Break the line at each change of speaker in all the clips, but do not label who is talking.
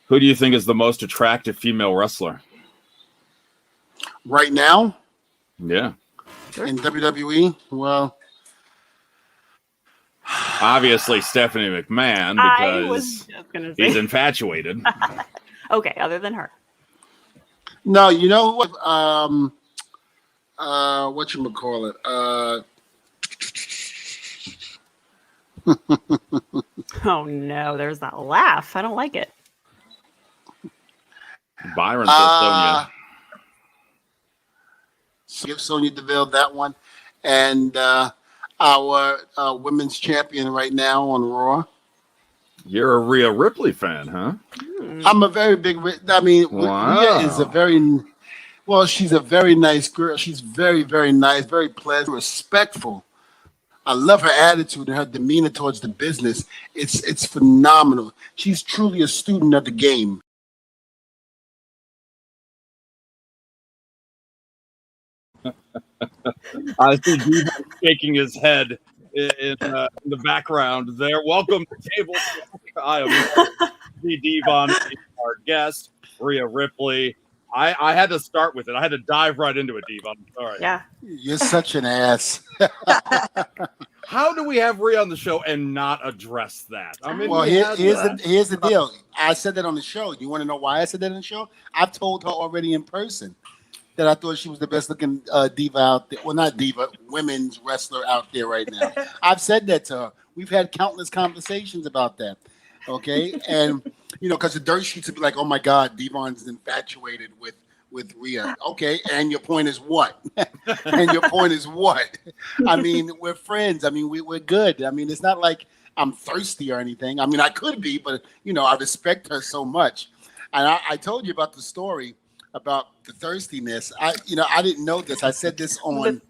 Who do you think is the most attractive female wrestler
right now?
Yeah.
In WWE? Well,
obviously Stephanie McMahon, because he's infatuated.
Okay, other than her.
No, you know what? Whatchamacallit?
Oh no, there's that laugh. I don't like it.
Byron says Sonya.
Give Sonya Deville that one. And our women's champion right now on Raw.
You're a Rhea Ripley fan, huh?
I'm a very big. I mean, Rhea is a very she's a very nice girl. She's very, very nice, very pleasant, respectful. I love her attitude and her demeanor towards the business. It's phenomenal. She's truly a student of the game.
I see Dvon shaking his head in the background there. Welcome to Table Talk. I am Dvon, our guest, Rhea Ripley. I had to start with it. I had to dive right into it, Dvon. Sorry.
Yeah.
You're such an ass.
How do we have Rhea on the show and not address that? I mean,
well, here's the deal. I said that on the show. You want to know why I said that on the show? I've told her already in person that I thought she was the best looking diva out there. Well, not diva, women's wrestler out there right now. I've said that to her. We've had countless conversations about that. Okay. And, because the dirt sheets would be like, oh my God, Dvon's infatuated with Rhea. Okay. And your point is what? And your point is what? I mean, we're friends. I mean, we're good. I mean, it's not like I'm thirsty or anything. I mean, I could be, but, I respect her so much. And I told you about the story about the thirstiness. I didn't know this. I said this on.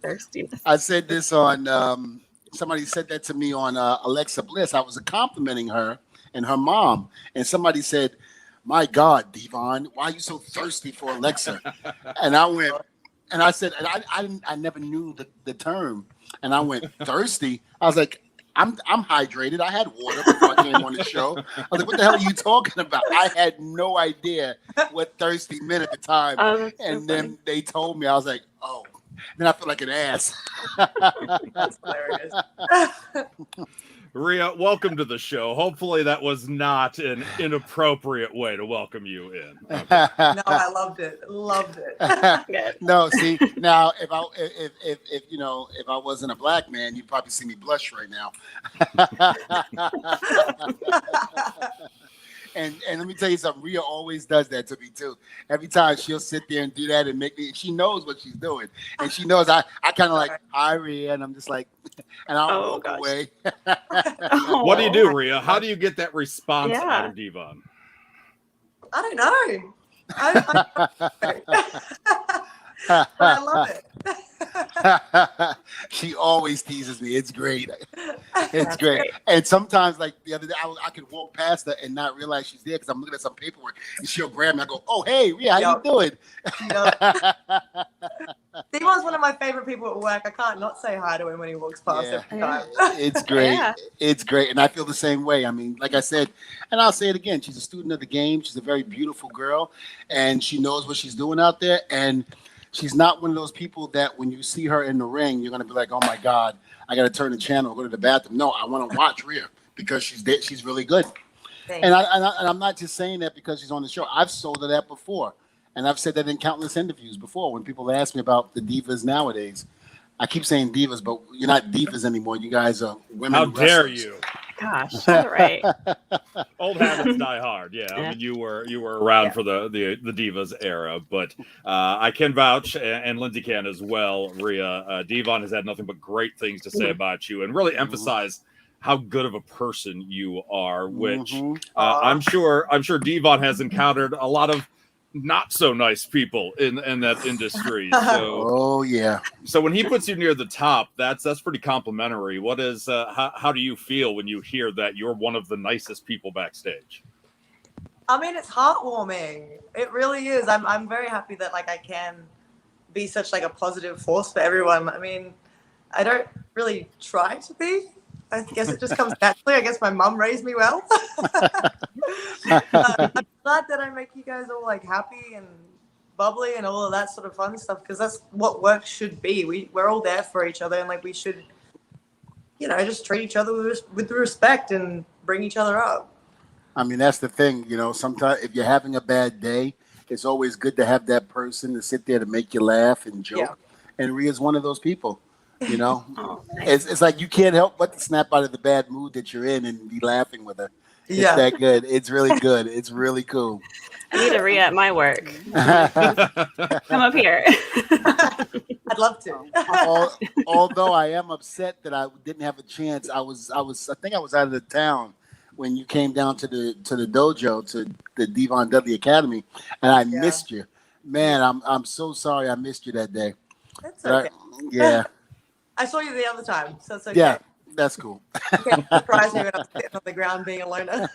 Somebody said that to me on Alexa Bliss. I was complimenting her and her mom, and somebody said, "My God, Dvon, why are you so thirsty for Alexa?" And I went, and I said, and I never knew the term, and I went, thirsty. I was like, I'm hydrated. I had water before I came on the show. I was like, what the hell are you talking about? I had no idea what thirsty meant at the time. And then they told me, I was like, oh. Then I feel like an ass.
That's hilarious.
Rhea, welcome to the show. Hopefully that was not an inappropriate way to welcome you in. Okay.
No, I loved it.
No, see, now if I wasn't a black man, you'd probably see me blush right now. And let me tell you something, Rhea always does that to me too. Every time she'll sit there and do that and make me, she knows what she's doing. And she knows I kind of like, hi Rhea, and I'm just like, and I'll walk away.
What do you do, Rhea? How do you get that response out of Dvon?
I don't know. But I love it.
She always teases me. It's great. It's great. And sometimes, like the other day, I could walk past her and not realize she's there because I'm looking at some paperwork, and she'll grab me. I go, "Oh, hey, Rhea, how you doing?"
Dvon's one of my favorite people at work. I can't not say hi to him when he walks past every time.
It's great. It's great. And I feel the same way. I mean, like I said, and I'll say it again, she's a student of the game. She's a very beautiful girl, and she knows what she's doing out there. And she's not one of those people that when you see her in the ring, you're going to be like, oh, my God, I got to turn the channel, go to the bathroom. No, I want to watch Rhea because she's really good. And I'm not just saying that because she's on the show. I've sold her that before. And I've said that in countless interviews before when people ask me about the divas nowadays. I keep saying divas, but you're not divas anymore. You guys are women.
How
wrestlers.
dare you?
Gosh, all right.
Old habits die hard. Yeah, I mean, you were around for the divas era, but I can vouch, and Lindsay can as well. Rhea, Dvon has had nothing but great things to say about you, and really emphasize how good of a person you are. Which I'm sure Dvon has encountered a lot of not so nice people in that industry. So so when he puts you near the top, that's pretty complimentary. What is how do you feel when you hear that you're one of the nicest people backstage?
I mean, it's heartwarming. It really is. I'm very happy that like I can be such like a positive force for everyone. I mean, I don't really try to be, I guess it just comes naturally. I guess my mum raised me well. I'm glad that I make you guys all like happy and bubbly and all of that sort of fun stuff, because that's what work should be. We're all there for each other, and like we should, you know, just treat each other with respect and bring each other up.
I mean, that's the thing, you know, sometimes if you're having a bad day, it's always good to have that person to sit there to make you laugh and joke.
Yeah.
And Rhea's one of those people, you know.
Oh, nice.
It's like you can't help but to snap out of the bad mood that you're in and be laughing with her. It's
Yeah.
that good. It's really good. It's really cool.
I need a RHEA at my work. Come up here.
I'd love to.
Although I am upset that I didn't have a chance. I think I was out of the town when you came down to the dojo, to the Dvon Dudley Academy, and I missed you. Man, I'm so sorry I missed you that day.
That's okay.
Yeah.
I saw you the other time, so it's okay.
Yeah, that's cool.
You can't surprise me when I'm sitting on the ground being a loner.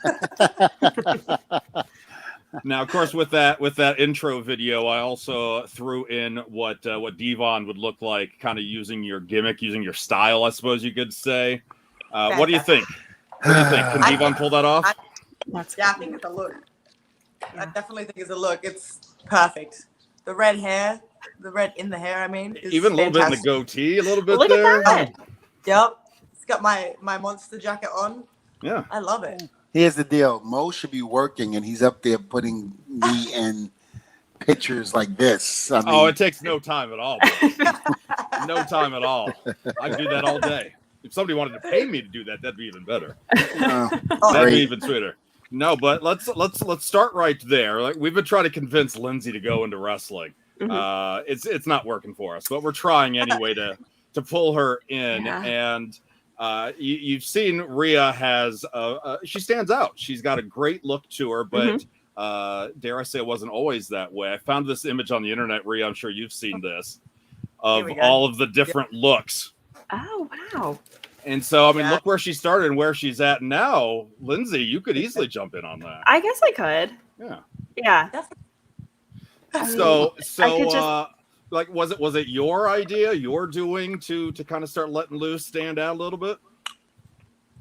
Now, of course, with that intro video, I also threw in what Dvon would look like, kind of using your gimmick, using your style, I suppose you could say. What do you think? What do you think? Can Dvon pull that off?
I think it's a look. I definitely think it's a look. It's perfect. The red hair, the red in the hair, I mean. Is
even a little
fantastic.
bit in the goatee, a little bit
Look
there.
at that.
Yep. It's got my monster jacket on.
Yeah.
I love it.
Here's the deal. Mo should be working, and he's up there putting me in pictures like this. I mean,
It takes no time at all. No time at all. I'd do that all day. If somebody wanted to pay me to do that, that'd be even better. That'd
great.
be even sweeter. No, but let's start right there. Like, we've been trying to convince Lindsay to go into wrestling.
Mhm.
It's not working for us, but we're trying anyway to pull her in.
Yeah.
And you've seen RHEA has she stands out. She's got a great look to her, but dare I say it wasn't always that way. I found this image on the internet, RHEA. I'm sure you've seen this, of all of the different looks.
Oh, wow.
And so, I mean, look where she started and where she's at now. Lindsay, you could easily jump in on that.
I guess I could.
Yeah.
Yeah.
So,
I could just-
like, was it your idea, your doing to kind of start letting loose, stand out a little bit?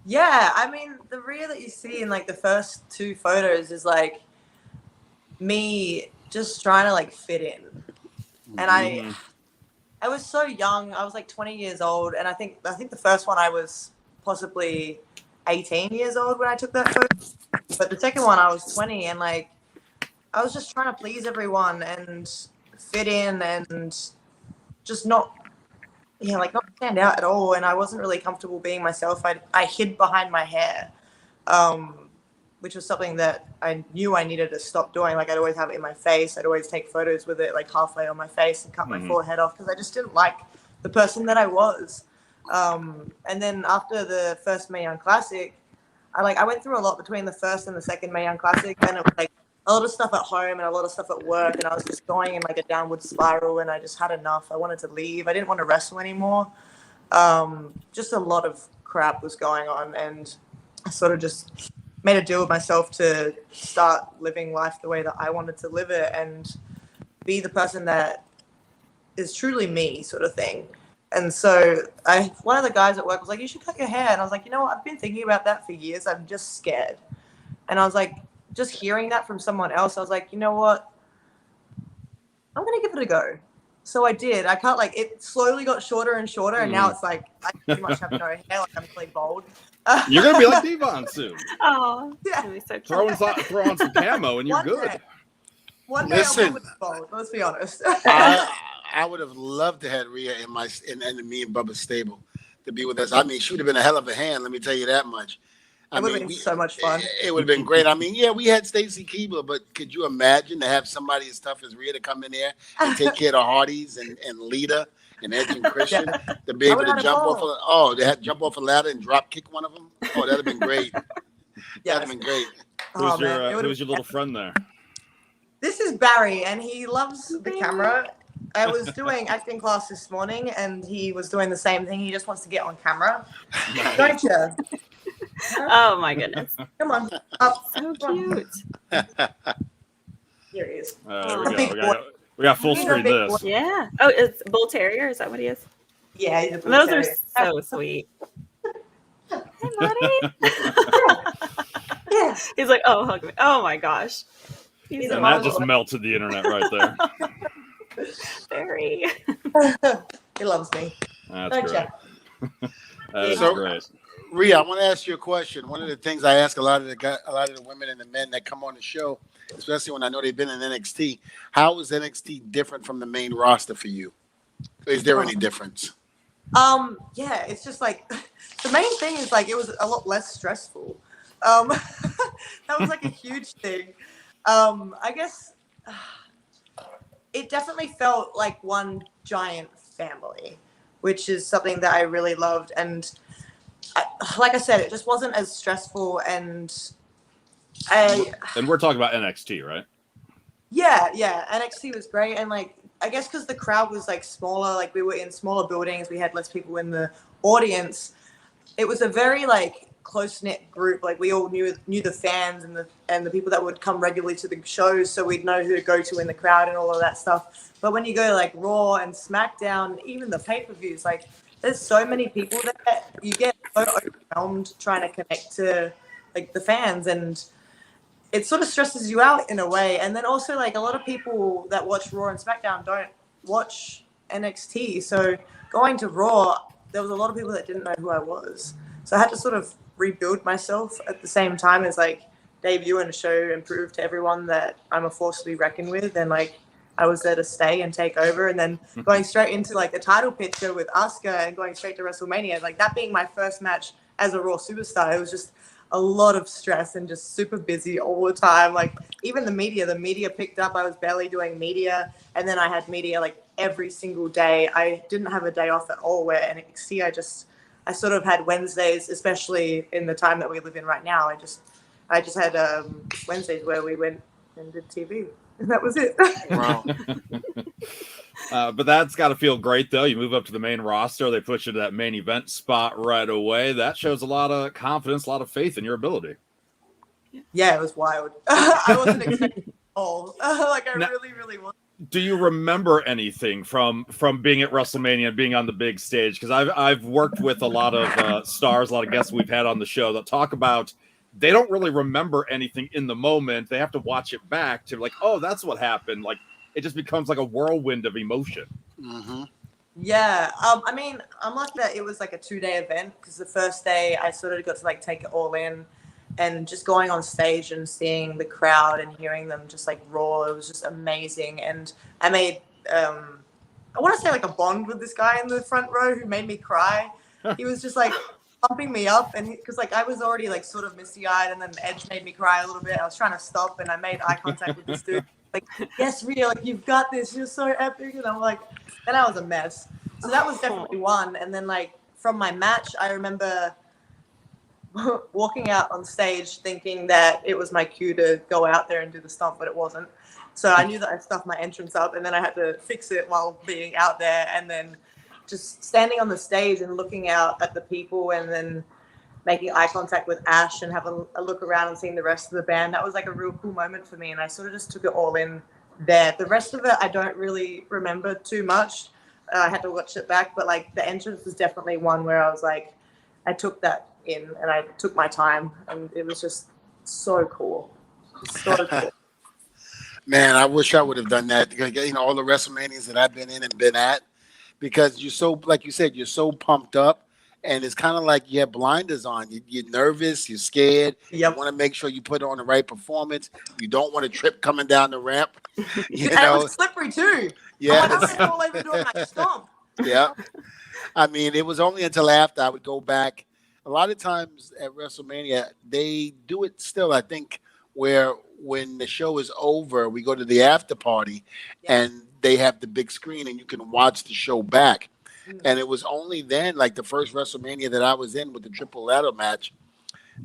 Yeah, I mean, the RHEA that you see in like the first two photos is like me just trying to like fit in. And I was so young. I was like 20 years old, and I think the first one I was possibly 18 years old when I took that photo. But the second one I was 20, and like I was just trying to please everyone and fit in and just not stand out at all. And I wasn't really comfortable being myself. I hid behind my hair, which was something that I knew I needed to stop doing. Like, I'd always have it in my face. I'd always take photos with it like halfway on my face and cut my forehead off, because I just didn't like the person that I was. And then after the first Mae Young Classic, I went through a lot between the first and the second Mae Young Classic, and it was like a lot of stuff at home and a lot of stuff at work, and I was just going in like a downward spiral, and I just had enough. I wanted to leave. I didn't want to wrestle anymore. Just a lot of crap was going on, and I sort of just made a deal with myself to start living life the way that I wanted to live it and be the person that is truly me, sort of thing. And so one of the guys at work was like, "You should cut your hair." And I was like, "You know what? I've been thinking about that for years. I'm just scared." And I was like, just hearing that from someone else, I was like, "You know what? I'm going to give it a go." So I did. I cut, like, it slowly got shorter and shorter, and now it's like I pretty much have no hair. Like, I'm really bald.
You're gonna be like Dvon soon.
Oh,
Yeah.
really so cute.
Throw on some camo and you're
One
good.
day. One day
Listen.
I'll be bald. Let's be honest.
I would have loved to have Rhea in me and Bubba's stable to be with us. I mean, she would have been a hell of a hand. Let me tell you that much.
It would have been so much fun.
It would have been great. I mean, yeah, we had Stacy Keebler, but could you imagine to have somebody as tough as Rhea to come in there and take care of the Hardys and Lita and Edge and Christian to be able to jump off? They had to jump off a ladder and drop kick one of them. Oh, that'd have been great. That'd have been great.
Who's your little friend there?
This is Barry, and he loves the camera. I was doing acting class this morning, and he was doing the same thing. He just wants to get on camera. Don't you?
Oh my goodness.
Come on. Up.
So cute.
Here he is.
There we go. We got full screen this.
Yeah. Oh, it's Bull Terrier. Is that what he is?
Yeah, he's a
Those are
Terrier.
so sweet. Hey, buddy.
Yeah.
He's like, oh, hug me. Oh my gosh. He's
And that just melted the internet right there.
very.
He loves me.
That's
Don't
great. That is
So-
great.
Rhea, I want to ask you a question. One of the things I ask a lot of the women and the men that come on the show, especially when I know they've been in NXT, how is NXT different from the main roster for you? Is there any difference?
Yeah, it's just like the main thing is like it was a lot less stressful. That was like a huge thing. I guess it definitely felt like one giant family, which is something that I really loved. And like I said, it just wasn't as stressful. And
we're talking about NXT, right?
yeah, NXT was great. And like, I guess because the crowd was like smaller, like we were in smaller buildings, we had less people in the audience. It was a very like close-knit group. Like we all knew the fans and the people that would come regularly to the shows, so we'd know who to go to in the crowd and all of that stuff. But when you go to like Raw and SmackDown, even the pay-per-views, like there's so many people that you get so overwhelmed trying to connect to like the fans, and it sort of stresses you out in a way. And then also like a lot of people that watch Raw and SmackDown don't watch NXT, so going to Raw, there was a lot of people that didn't know who I was. So I had to sort of rebuild myself at the same time as like debut in a show and prove to everyone that I'm a force to be reckoned with, and like I was there to stay and take over. And then going straight into like the title picture with Asuka and going straight to WrestleMania, like that being my first match as a Raw Superstar, it was just a lot of stress and just super busy all the time. Like even the media picked up. I was barely doing media, and then I had media like every single day. I didn't have a day off at all. Where NXT, I sort of had Wednesdays, especially in the time that we live in right now. I just had Wednesdays where we went and did TV, and that was it.
Wow.
But that's got to feel great, though. You move up to the main roster. They put you to that main event spot right away. That shows a lot of confidence, a lot of faith in your ability.
Yeah, it was wild. I wasn't expecting it at all. Like I really was.
Do you remember anything from being at WrestleMania and being on the big stage? Because I've worked with a lot of stars, a lot of guests we've had on the show that talk about they don't really remember anything in the moment. They have to watch it back to like, oh, that's what happened. Like it just becomes like a whirlwind of emotion.
Mm-hmm.
Yeah. I mean, I'm lucky that it was like a 2-day event, because the first day I sort of got to like take it all in, and just going on stage and seeing the crowd and hearing them just like roar, it was just amazing. And I made, I want to say like a bond with this guy in the front row who made me cry. He was just like pumping me up, and because like I was already like sort of misty-eyed, and then Edge made me cry a little bit. I was trying to stop, and I made eye contact with this dude. Like, yes, Rhea, like you've got this. You're so epic. And I'm like, and I was a mess. So that was definitely one. And then like from my match, I remember walking out on stage thinking that it was my cue to go out there and do the stomp, but it wasn't. So I knew that I stuffed my entrance up, and then I had to fix it while being out there. And then just standing on the stage and looking out at the people, and then making eye contact with Ash and having a look around and seeing the rest of the band. That was like a real cool moment for me. And I sort of just took it all in there. The rest of it, I don't really remember too much. I had to watch it back, but like the entrance was definitely one where I was like, I took that in and I took my time, and it was just so cool. So cool.
Man, I wish I would have done that. You know, all the WrestleManias that I've been in and been at, because you're so, like you said, you're so pumped up, and it's kind of like you have blinders on. You're nervous, you're scared.
Yep.
You want to make sure you put on the right performance. You don't want to trip coming down the ramp. You
And
know,
it was slippery too.
yeah,
I'm like, I'm all over doing my stomp.
yeah. I mean, it was only until after I would go back. A lot of times at WrestleMania, they do it still, I think, where when the show is over, we go to the after party, and they have the big screen and you can watch the show back. And it was only then, like the first WrestleMania that I was in with the triple ladder match,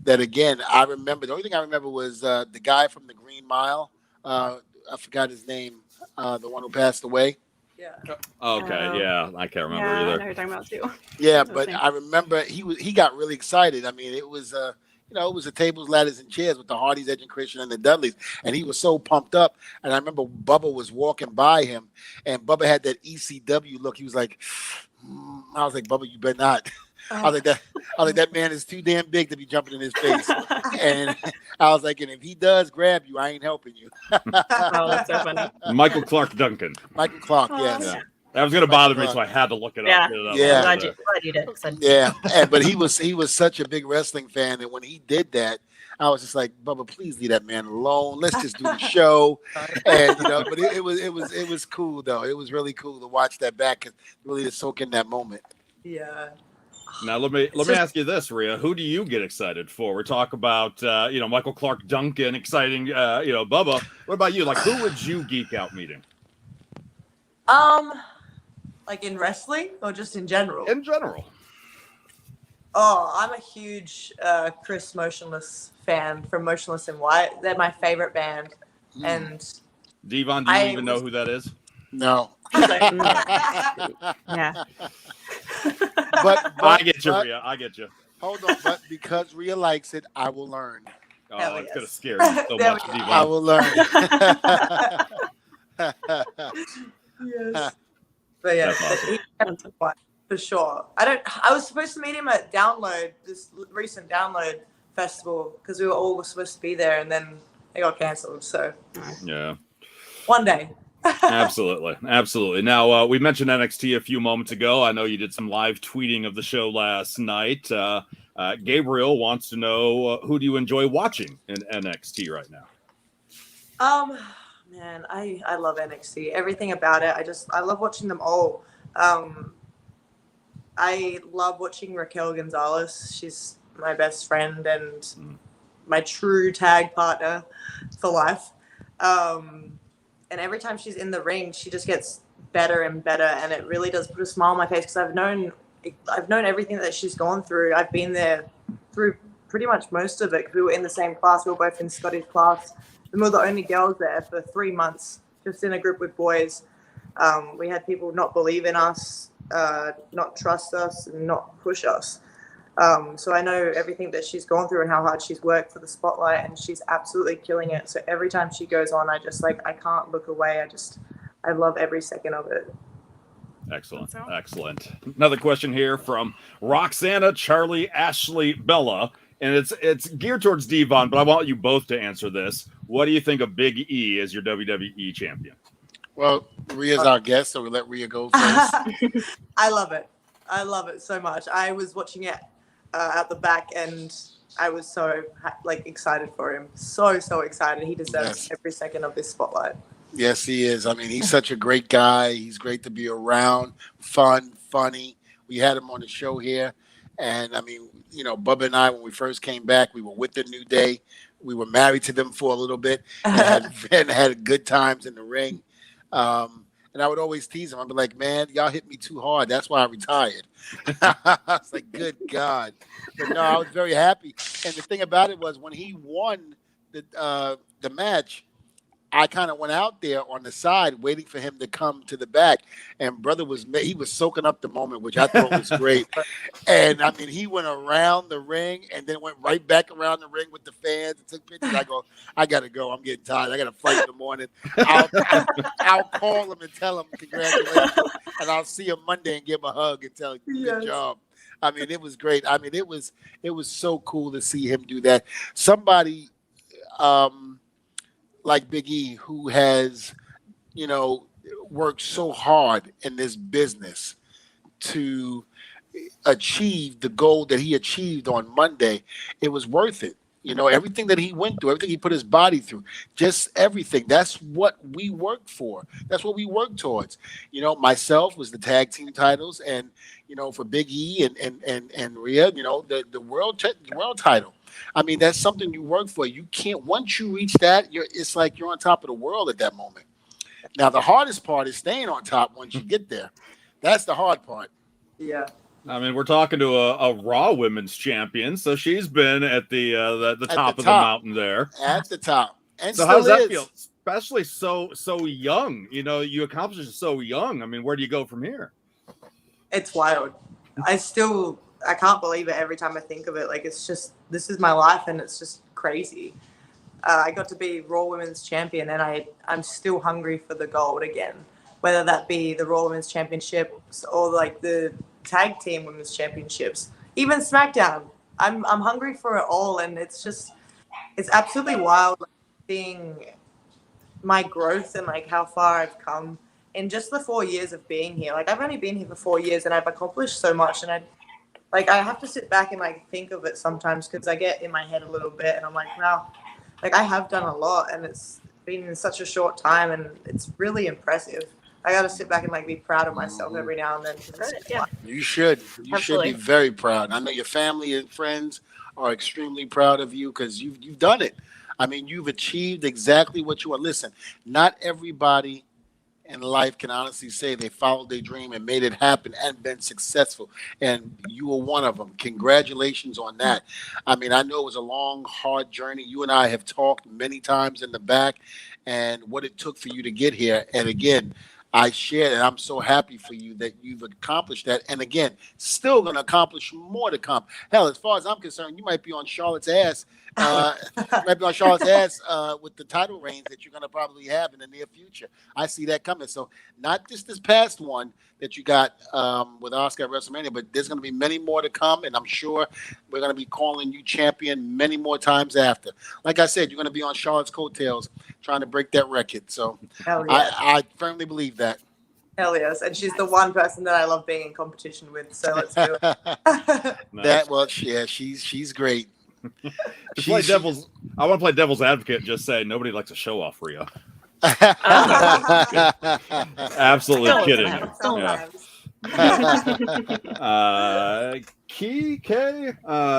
that again, I remember, the only thing I remember was the guy from the Green Mile. I forgot his name, the one who passed away.
Yeah.
Okay, yeah, I can't remember
I know
either.
what you're talking about too.
Yeah,
Those
but
things.
I remember he got really excited. I mean, it was you know, it was the tables, ladders, and chairs with the Hardys, Edge and Christian, and the Dudleys, and he was so pumped up. And I remember Bubba was walking by him, and Bubba had that ECW look. He was like, I was like, Bubba, you better not. I was like, that man is too damn big to be jumping in his face. And I was like, and if he does grab you, I ain't helping you.
Oh, that's so funny.
Michael Clark Duncan.
Michael Clark, yes.
Yeah. That was going to bother me, so I had to look it
Yeah.
up. Get it up
Yeah.
right
Glad
there.
you did.
Yeah, but he was such a big wrestling fan, and when he did that, I was just like, Bubba, please leave that man alone. Let's just do the show. And but it was cool though. It was really cool to watch that back and really to soak in that moment.
Yeah.
Now let me ask you this, Rhea. Who do you get excited for? We talk about Michael Clark Duncan, exciting. Bubba. What about you? Like, who would you geek out meeting?
Like in wrestling or just in general?
In general.
Oh, I'm a huge Chris Motionless fan from Motionless in White. They're my favorite band. And
Dvon, do you even know who that is?
No.
Yeah.
But
I get you, Rhea. I get you.
Hold on, but because Rhea likes it, I will learn.
Oh,
Hell
it's
yes.
gonna scare you so
There
much,
we go.
I
Dvon.
will learn.
yes. But yeah,
That's
for sure. I was supposed to meet him at Download, this recent Download festival, because we were all supposed to be there, and then it got cancelled. So
Yeah.
one day.
Absolutely. Now, we mentioned NXT a few moments ago. I know you did some live tweeting of the show last night. Gabriel wants to know, who do you enjoy watching in NXT right now?
Man, I love NXT. Everything about it. I love watching them all. I love watching Raquel Gonzalez. She's my best friend and my true tag partner for life. And every time she's in the ring, she just gets better and better, and it really does put a smile on my face because I've known everything that she's gone through. I've been there through pretty much most of it. We were in the same class. We were both in Scotty's class. And we were the only girls there for 3 months, just in a group with boys. We had people not believe in us, not trust us, and not push us. So I know everything that she's gone through and how hard she's worked for the spotlight, and she's absolutely killing it. So every time she goes on, I can't look away. I love every second of it.
Excellent. Another question here from Roxana, Charlie, Ashley, Bella, and it's geared towards Dvon, but I want you both to answer this. What do you think of Big E as your WWE champion?
Well, Rhea's our guest, so we'll let Rhea go first.
I love it. I love it so much. I was watching it at the back, and I was so excited for him. So excited. He deserves every second of this spotlight.
Yes, he is. I mean, he's such a great guy. He's great to be around. Fun, funny. We had him on the show here. And, I mean, Bubba and I, when we first came back, we were with the New Day. We were married to them for a little bit and had good times in the ring. And I would always tease him. I'd be like, man, y'all hit me too hard. That's why I retired. I was like, good God. But no, I was very happy. And the thing about it was when he won the match, I kind of went out there on the side waiting for him to come to the back. And brother was soaking up the moment, which I thought was great. And, I mean, he went around the ring and then went right back around the ring with the fans and took pictures. I go, I got to go. I'm getting tired. I got to fight in the morning. I'll call him and tell him congratulations. And I'll see him Monday and give him a hug and tell him good job. I mean, it was great. I mean, it was so cool to see him do that. Somebody like Big E, who has, worked so hard in this business to achieve the goal that he achieved on Monday, it was worth it. Everything that he went through, everything he put his body through, just everything. That's what we work for. That's what we work towards. Myself was the tag team titles, and for Big E and Rhea, the world title. I mean, that's something you work for. You can't, once you reach that, it's like you're on top of the world at that moment. Now, the hardest part is staying on top once you get there. That's the hard part.
Yeah.
I mean, we're talking to a Raw Women's champion, so she's been at the top of the mountain there.
At the top. And
so how does that feel? Especially so young. You accomplished it so young. I mean, where do you go from here?
It's wild. I can't believe it every time I think of it. This is my life, and it's just crazy. I got to be Raw Women's champion, and I'm still hungry for the gold again, whether that be the Raw Women's championships or the tag team women's championships. even SmackDown. I'm hungry for it all, and it's absolutely wild seeing my growth and like how far I've come in just the 4 years of being here. Like I've only been here for 4 years, and I've accomplished so much, and I have to sit back and like think of it sometimes because I get in my head a little bit, and I'm like, wow, like I have done a lot, and it's been in such a short time, and it's really impressive. I got to sit back and like be proud of myself every now and then.
Yeah.
You should. You should be very proud. I know your family and friends are extremely proud of you because you've done it. I mean, you've achieved exactly what you want. Listen, not everybody in life can honestly say they followed their dream and made it happen and been successful. And you were one of them. Congratulations on that. I mean, I know it was a long, hard journey. You and I have talked many times in the back and what it took for you to get here. And again, I shared it. I'm so happy for you that you've accomplished that. And again, still going to accomplish more to come. Hell, as far as I'm concerned, you might be on Charlotte's ass. With the title reigns that you're going to probably have in the near future. I see that coming. So not just this past one that you got with Oscar at WrestleMania, but there's going to be many more to come. And I'm sure we're going to be calling you champion many more times after. Like I said, you're going to be on Charlotte's coattails trying to break that record. So I firmly believe that.
Hell yes. And she's the one person that I love being in competition with. So let's do it.
She's great.
I want to play devil's advocate and just say nobody likes a show off, Rhea. Absolutely kidding. K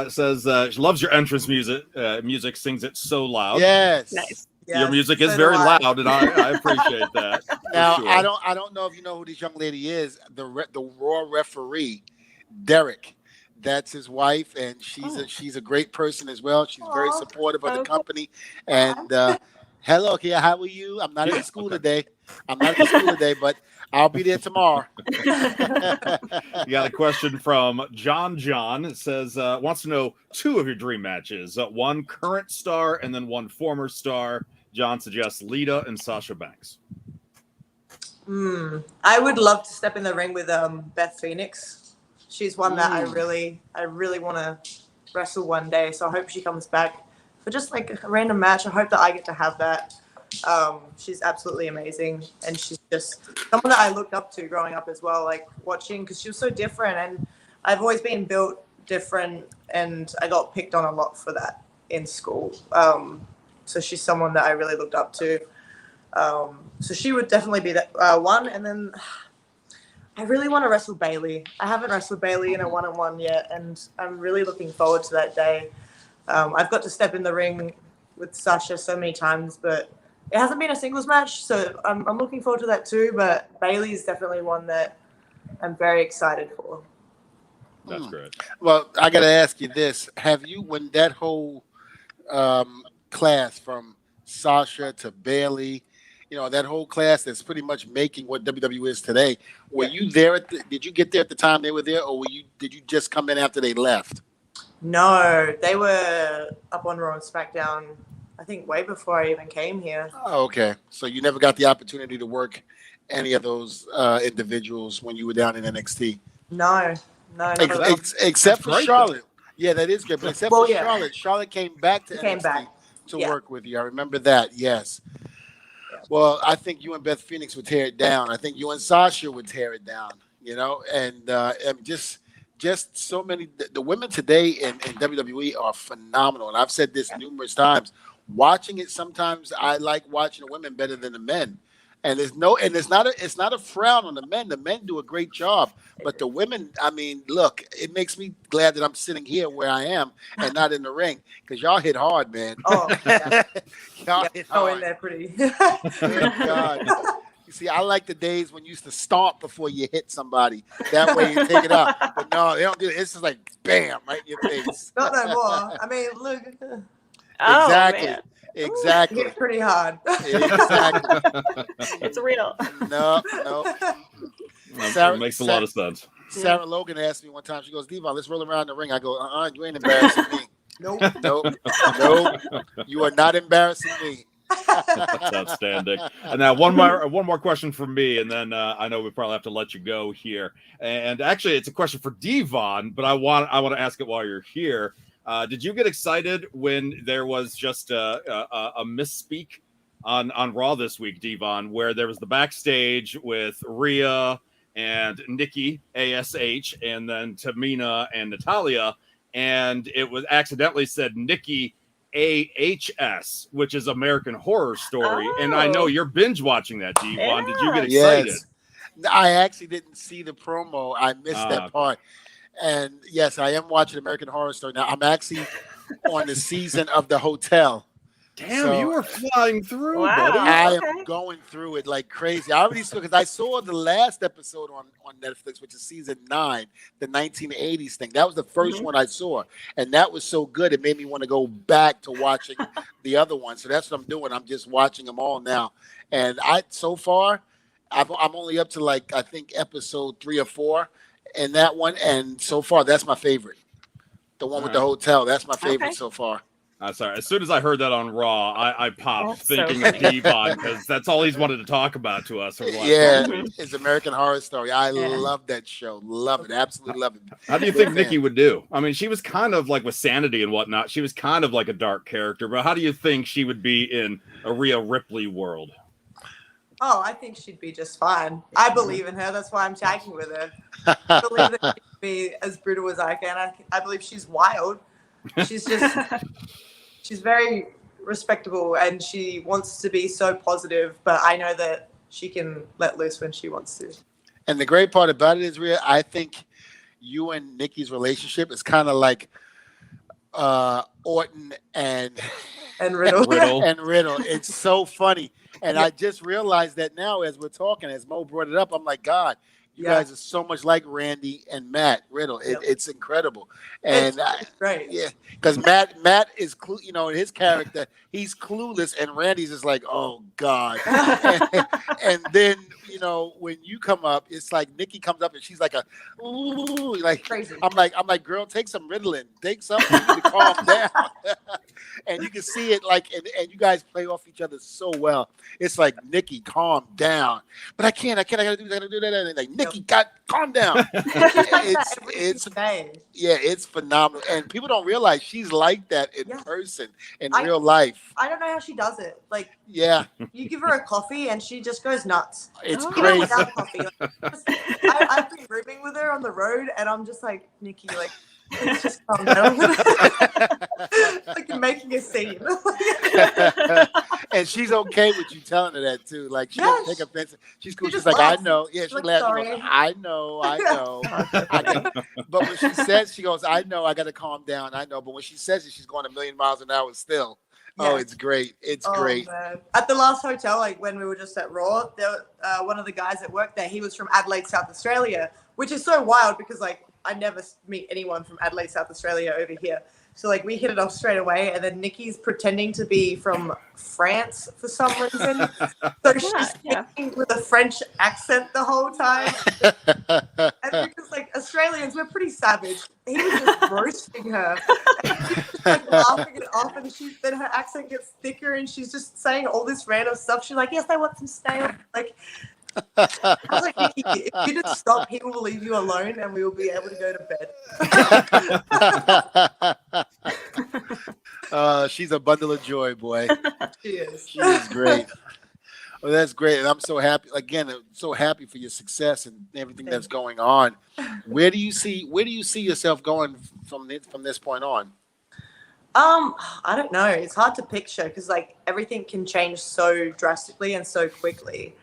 says she loves your entrance music, sings it so loud.
Yes.
Nice.
Your music is very loud, and I appreciate that.
Now,
sure.
I don't know if you know who this young lady is. The Raw referee, Derek. That's his wife, and she's a great person as well. She's very supportive of the company. And hello, Kia, how are you? I'm not at school today, but I'll be there tomorrow.
You got a question from John. It says wants to know 2 of your dream matches, one current star and then one former star. John suggests Lita and Sasha Banks.
I would love to step in the ring with Beth Phoenix. She's one that I really want to wrestle one day. So I hope she comes back for just like a random match. I hope that I get to have that. She's absolutely amazing, and she's just someone that I looked up to growing up as well, like watching, because she was so different, and I've always been built different, and I got picked on a lot for that in school. So she's someone that I really looked up to. So she would definitely be that one, and then I really want to wrestle Bayley. I haven't wrestled Bayley in a one-on-one yet, and I'm really looking forward to that day. I've got to step in the ring with Sasha so many times, but it hasn't been a singles match, so I'm looking forward to that too. But Bayley is definitely one that I'm very excited for.
That's great.
Well, I got to ask you this: have you, when that whole class from Sasha to Bayley, that whole class that's pretty much making what WWE is today, were you there did you get there at the time they were there, or did you just come in after they left?
No, they were up on Raw and SmackDown, I think, way before I even came here.
Oh, okay. So you never got the opportunity to work any of those individuals when you were down in NXT?
No.
Except for Charlotte. Yeah, that is good. But except for
Charlotte.
Charlotte came back to NXT to work with you. I remember that, yes. Well, I think you and Beth Phoenix would tear it down. I think you and Sasha would tear it down, and just so many. The women today in WWE are phenomenal, and I've said this numerous times. Watching it, sometimes I like watching the women better than the men. And it's not a frown on the men. The men do a great job, but the women, I mean, look, it makes me glad that I'm sitting here where I am and not in the ring, because y'all hit hard, man.
Oh, yeah.
Y'all hit hard.
In there pretty.
God. You see, I like the days when you used to stomp before you hit somebody. That way you take it up. But no, they don't do it. It's just like bam, right in your face.
Not no more. I mean, look.
Exactly.
Man.
Exactly.
Hit pretty hard.
Exactly.
It's real.
No.
It makes a lot of sense.
Sarah Logan asked me one time, she goes, Dvon, let's roll around the ring. I go, you ain't embarrassing me. Nope. You are not embarrassing me.
That's outstanding. And now one more question from me, and then I know we probably have to let you go here. And actually, it's a question for Dvon, but I want to ask it while you're here. Did you get excited when there was just a misspeak on Raw this week, Dvon, where there was the backstage with Rhea and Nikki ASH, and then Tamina and Natalia, and it was accidentally said Nikki AHS, which is American Horror Story. And I know you're binge watching that, Dvon.
Yeah.
Did you get excited?
Yes. I actually didn't see the promo. I missed that part. And yes, I am watching American Horror Story now. I'm actually on the season of The Hotel.
Damn,
So,
you are flying through,
Wow.
buddy.
I
Okay.
am going through it like crazy. I already saw, because I saw the last episode on Netflix, which is season 9, the 1980s thing. That was the 1st one I saw, and that was so good it made me want to go back to watching the other one. So that's what I'm doing. I'm just watching them all now, and so far I'm only up to like I think episode 3 or 4 in that one, and so far that's my favorite. The one with the hotel. That's my favorite so far.
Sorry. As soon as I heard that on Raw, I popped
That's so
thinking of
funny.
Dvon, because that's all he's wanted to talk about to us. Over the last couple weeks.
It's American Horror Story. I love that show. Love it. Absolutely love it.
How do you think Nikki would do? I mean, she was kind of like with Sanity and whatnot. She was kind of like a dark character, but how do you think she would be in a Rhea Ripley world?
Oh, I think she'd be just fine. I believe in her. That's why I'm tagging with her. I believe that she could be as brutal as I can. I believe she's wild. She's just, she's very respectable, and she wants to be so positive, but I know that she can let loose when she wants to.
And the great part about it is, Rhea, I think you and Nikki's relationship is kind of like Orton and
Riddle.
and Riddle. It's so funny. And I just realized that now as we're talking, as Mo brought it up, I'm like, God, you guys are so much like Randy and Matt Riddle. It's incredible. And
it's great.
Yeah, because Matt is, his character, he's clueless, and Randy's just like, oh, God. and then, when you come up, it's like Nikki comes up and she's like ooh, like
Crazy.
I'm like, girl, take some Ritalin, take something to calm down. And you can see it and you guys play off each other so well. It's like, Nikki, calm down. But I gotta do that. And like, Nikki, calm down. It's phenomenal. And people don't realize she's like that in person, in real life.
I don't know how she does it. Like,
yeah,
you give her a coffee and she just goes nuts.
It's
Even
crazy.
without coffee. I've been rooming with her on the road, and I'm just like, Nikki, like, please just calm down. Like, you're making a scene.
And she's okay with you telling her that too. Like, she doesn't take offense. She's cool. She's like,
laughs.
I know. Yeah, she
Like,
laughs.
sorry.
She goes, I know. But when she says, she goes, I know, I got to calm down. I know. But when she says it, she's going a million miles an hour still.
Yeah.
Oh, it's great. It's great.
Man. At the last hotel, like when we were just at Raw, there, one of the guys that worked there, he was from Adelaide, South Australia, which is so wild because like I never meet anyone from Adelaide, South Australia over here. So like we hit it off straight away, and then Nikki's pretending to be from France for some reason. So she's speaking with a French accent the whole time. And because like Australians, we're pretty savage. He was just roasting her. And she's just like laughing it off, and then her accent gets thicker, and she's just saying all this random stuff. She's like, "Yes, I want some snail." Like, I was like, Nikki, if you just stop, he will leave you alone, and we will be able to go to bed.
She's a bundle of joy, boy.
She is.
She is great. Well, that's great, and I'm so happy. Again, I'm so happy for your success and everything that's going on. Where do you see yourself going from this point on?
I don't know. It's hard to picture because like everything can change so drastically and so quickly.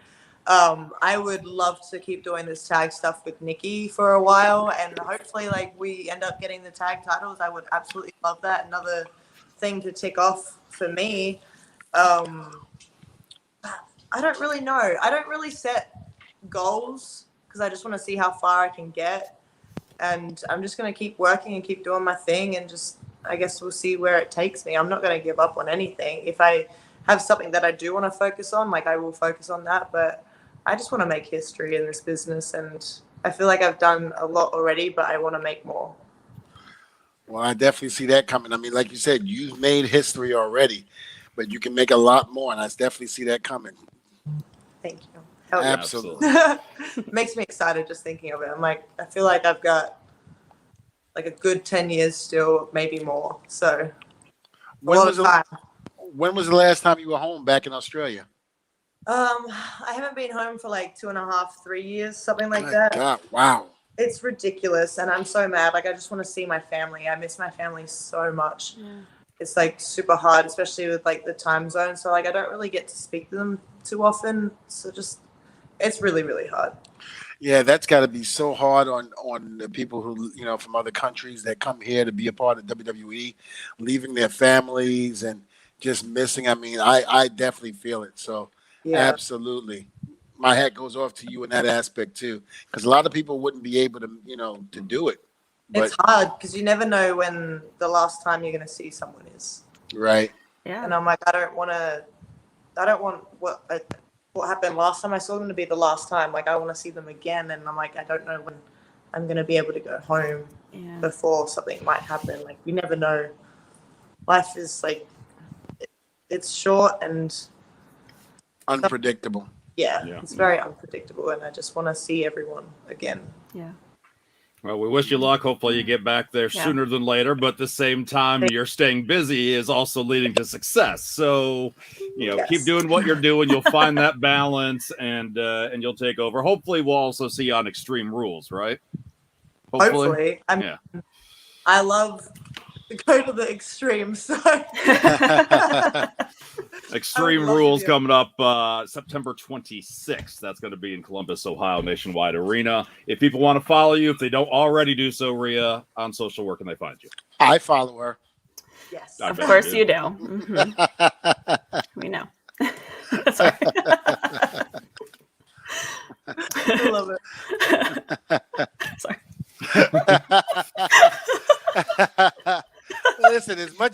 I would love to keep doing this tag stuff with Nikki for a while, and hopefully like we end up getting the tag titles. I would absolutely love that. Another thing to tick off for me. I don't really know. I don't really set goals because I just want to see how far I can get, and I'm just going to keep working and keep doing my thing, and just I guess we'll see where it takes me. I'm not going to give up on anything. If I have something that I do want to focus on, like I will focus on that, but I just want to make history in this business, and I feel like I've done a lot already, but I want to make more.
Well, I definitely see that coming. I mean, like you said, you've made history already. but you can make a lot more, and I definitely see that coming.
Thank you. Hell yeah.
Absolutely.
Makes me excited just thinking of it. I'm like, I feel like I've got like a good 10 years still, maybe more. So
When was the last time you were home back in Australia?
I haven't been home for like 2.5, 3 years, something like that.
God, wow.
It's ridiculous, and I'm so mad. Like, I just want to see my family. I miss my family so much. Yeah. It's like super hard, especially with like the time zone. So like, I don't really get to speak to them too often. So just, it's really, really hard.
Yeah, that's got to be so hard on the people who, you know, from other countries that come here to be a part of WWE, leaving their families and just missing. I mean, I definitely feel it. So yeah. Absolutely. My hat goes off to you in that aspect too, because a lot of people wouldn't be able to, you know, to do it. But
it's hard because you never know when the last time you're going to see someone is.
Right.
Yeah. And I'm like, I don't want what happened last time I saw them to be the last time. Like, I want to see them again. And I'm like, I don't know when I'm going to be able to go home before something might happen. Like, you never know. Life is like, it's short and
unpredictable.
Yeah, it's very unpredictable. And I just want to see everyone again.
Yeah.
Well, we wish you luck. Hopefully you get back there sooner than later. But at the same time, you're staying busy is also leading to success. So, you know, keep doing what you're doing. You'll find that balance and you'll take over. Hopefully we'll also see you on Extreme Rules, right?
Hopefully. I love to go to the extreme. So
Extreme Rules coming up September 26th. That's going to be in Columbus, Ohio, Nationwide Arena. If people want to follow you, if they don't already do so, RHEA, on social, where can they find you?
I follow her.
Yes.
Of course you do. Mm-hmm. We know. Sorry.
I love it.
Sorry.
Listen, as much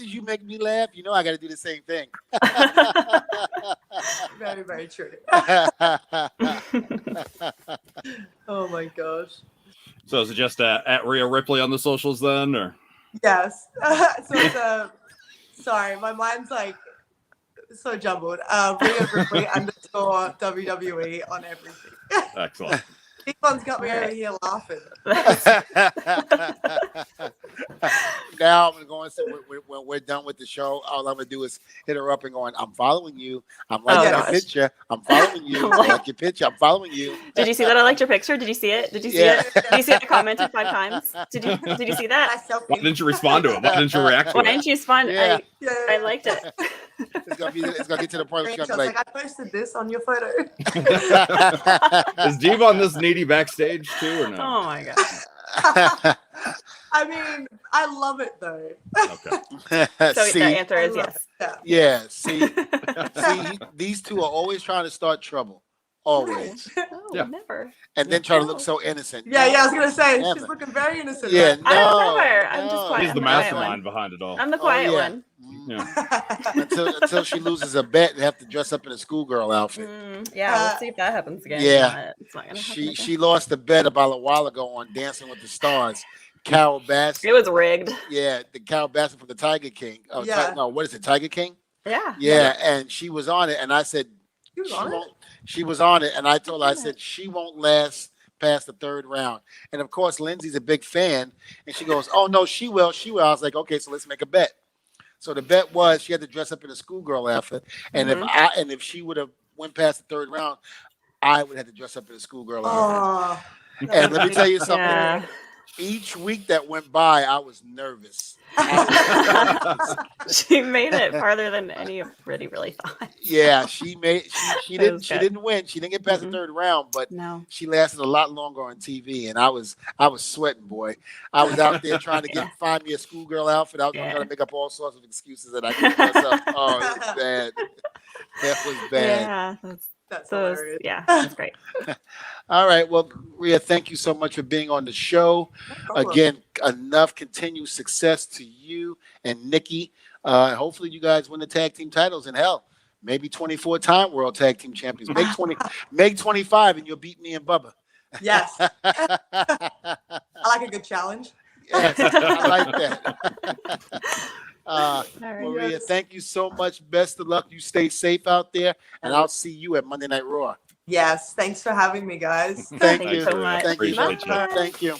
as you make me laugh, you know I got to do the same thing.
Very, very true. Oh my gosh.
So is it just at RHEA Ripley on the socials then, or?
Yes. So it's sorry, my mind's like so jumbled. RHEA Ripley _WWE on everything.
Excellent.
Dvon's got me over here laughing.
Now I'm going to say when we're done with the show, all I'm going to do is hit her up and going, I'm following you. I'm liking your picture. I'm following you. I like your picture. I'm following you.
Did you see that I liked your picture? Did you see it? Did you see it? Did you see it? I commented 5 times. Did you see that?
Why didn't you respond to it? Why didn't you react to it?
Why didn't you respond?
Yeah.
I liked it.
It's gonna get to the point where she's gonna be
like, I posted this on your photo.
Is Dvon this needy backstage too, or no?
Oh my god.
I mean, I love it though.
Okay.
So the answer is yes.
Yeah. See, these two are always trying to start trouble. Always.
No, never.
And then try to look so innocent.
Yeah, I was gonna say she's looking very innocent.
Yeah,
I'm just quiet.
He's the mastermind behind it all.
I'm the quiet one.
Yeah.
until she loses a bet and have to dress up in a schoolgirl outfit.
Yeah, let's see if that happens again.
Yeah,
it's not gonna happen
she lost a bet about a while ago on Dancing with the Stars. Carol Baskin.
It was rigged.
Yeah, the Carol Baskin from the Tiger King. Oh, no, what is it? Tiger King?
Yeah.
Yeah, and she was on it, and I said she was on it, and I told her, I said she won't last past the 3rd round. And of course, Lindsay's a big fan, and she goes, "Oh no, she will, she will." I was like, "Okay, so let's make a bet." So the bet was she had to dress up in a schoolgirl outfit, and if she would have went past the 3rd round, I would have to dress up in a schoolgirl outfit. And let me tell you something.
Yeah.
Each week that went by, I was nervous.
She made it farther than anybody really thought.
Yeah, she didn't win. She didn't get past the 3rd round, but she lasted a lot longer on TV, and I was sweating, boy. I was out there trying to find me a schoolgirl outfit. I was trying to make up all sorts of excuses that I couldn't dress up. Oh, it was bad. That was bad.
Yeah,
that's hilarious.
Yeah, that's great.
All right. Well, RHEA, thank you so much for being on the show. Again, enough continued success to you and Nikki. Hopefully you guys win the tag team titles, and hell, maybe 24-time world tag team champions. Make 25 and you'll beat me and Bubba.
Yes. I like a good challenge.
Yes, I like that.
All right.
Maria, thank you so much. Best of luck. You stay safe out there, and I'll see you at Monday Night Raw.
Yes, thanks for having me, guys.
Thank
Thank
you
you so much.
Thank you.
Appreciate you.
Thank you.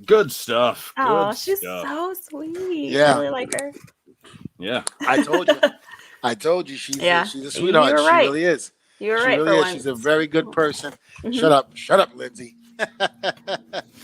Good stuff. Good
Oh, she's
stuff.
so sweet.
Yeah.
I really like her.
Yeah.
I told you. She's
Yeah.
she's a sweetheart.
You were
She
right.
really is.
You were
She
right
really
for
is.
once.
She's a very good person.
Mhm.
Shut up, Lindsay.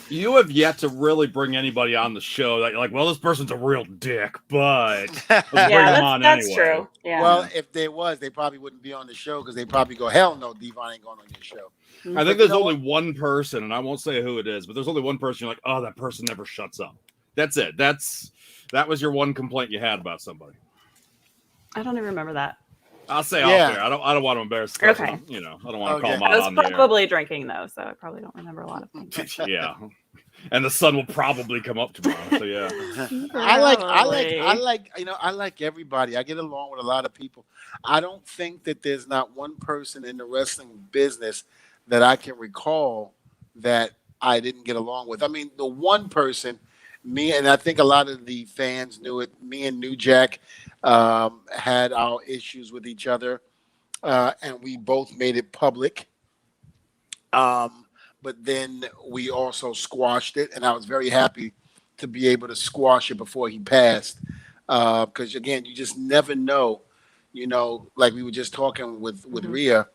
You have yet to really bring anybody on the show that you're like, well, this person's a real dick, but let's bring them on
that's
anyway.
true. Yeah.
Well, if there was, they probably wouldn't be on the show because they probably go, hell no, Dvon ain't going on your show.
I think there's only one person, and I won't say who it is, but there's only one person you're like, oh, that person never shuts up. That's it. That was your one complaint you had about somebody.
I don't even remember that.
I'll say
Yeah.
off there. I don't want to embarrass the person.
Okay.
You know, I don't want to call
Okay.
them out
I was
on the air.
probably drinking though, so I probably don't remember a lot of things.
Yeah. And the sun will probably come up tomorrow. So yeah.
I
Probably.
like everybody. I get along with a lot of people. I don't think that there's not one person in the wrestling business that I can recall that I didn't get along with. I mean, the one person, me, and I think a lot of the fans knew it, me and New Jack had our issues with each other, and we both made it public. But then we also squashed it, and I was very happy to be able to squash it before he passed. Because again, you just never know, like we were just talking with RHEA,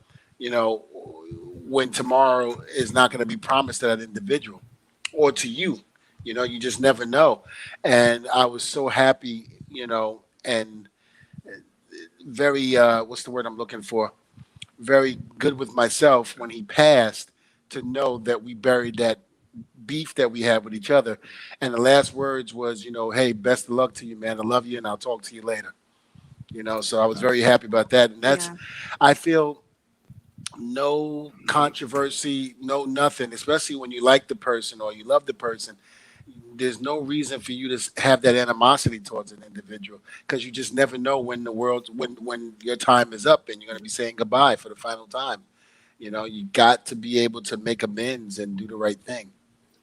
when tomorrow is not going to be promised to that individual or to you. You just never know. And I was so happy, and very, what's the word I'm looking for? Very good with myself when he passed to know that we buried that beef that we had with each other. And the last words was, hey, best of luck to you, man. I love you, and I'll talk to you later. So I was very happy about that. And that's, I feel no controversy, no nothing, especially when you like the person or you love the person. There's no reason for you to have that animosity towards an individual because you just never know when when your time is up and you're going to be saying goodbye for the final time. You got to be able to make amends and do the right thing.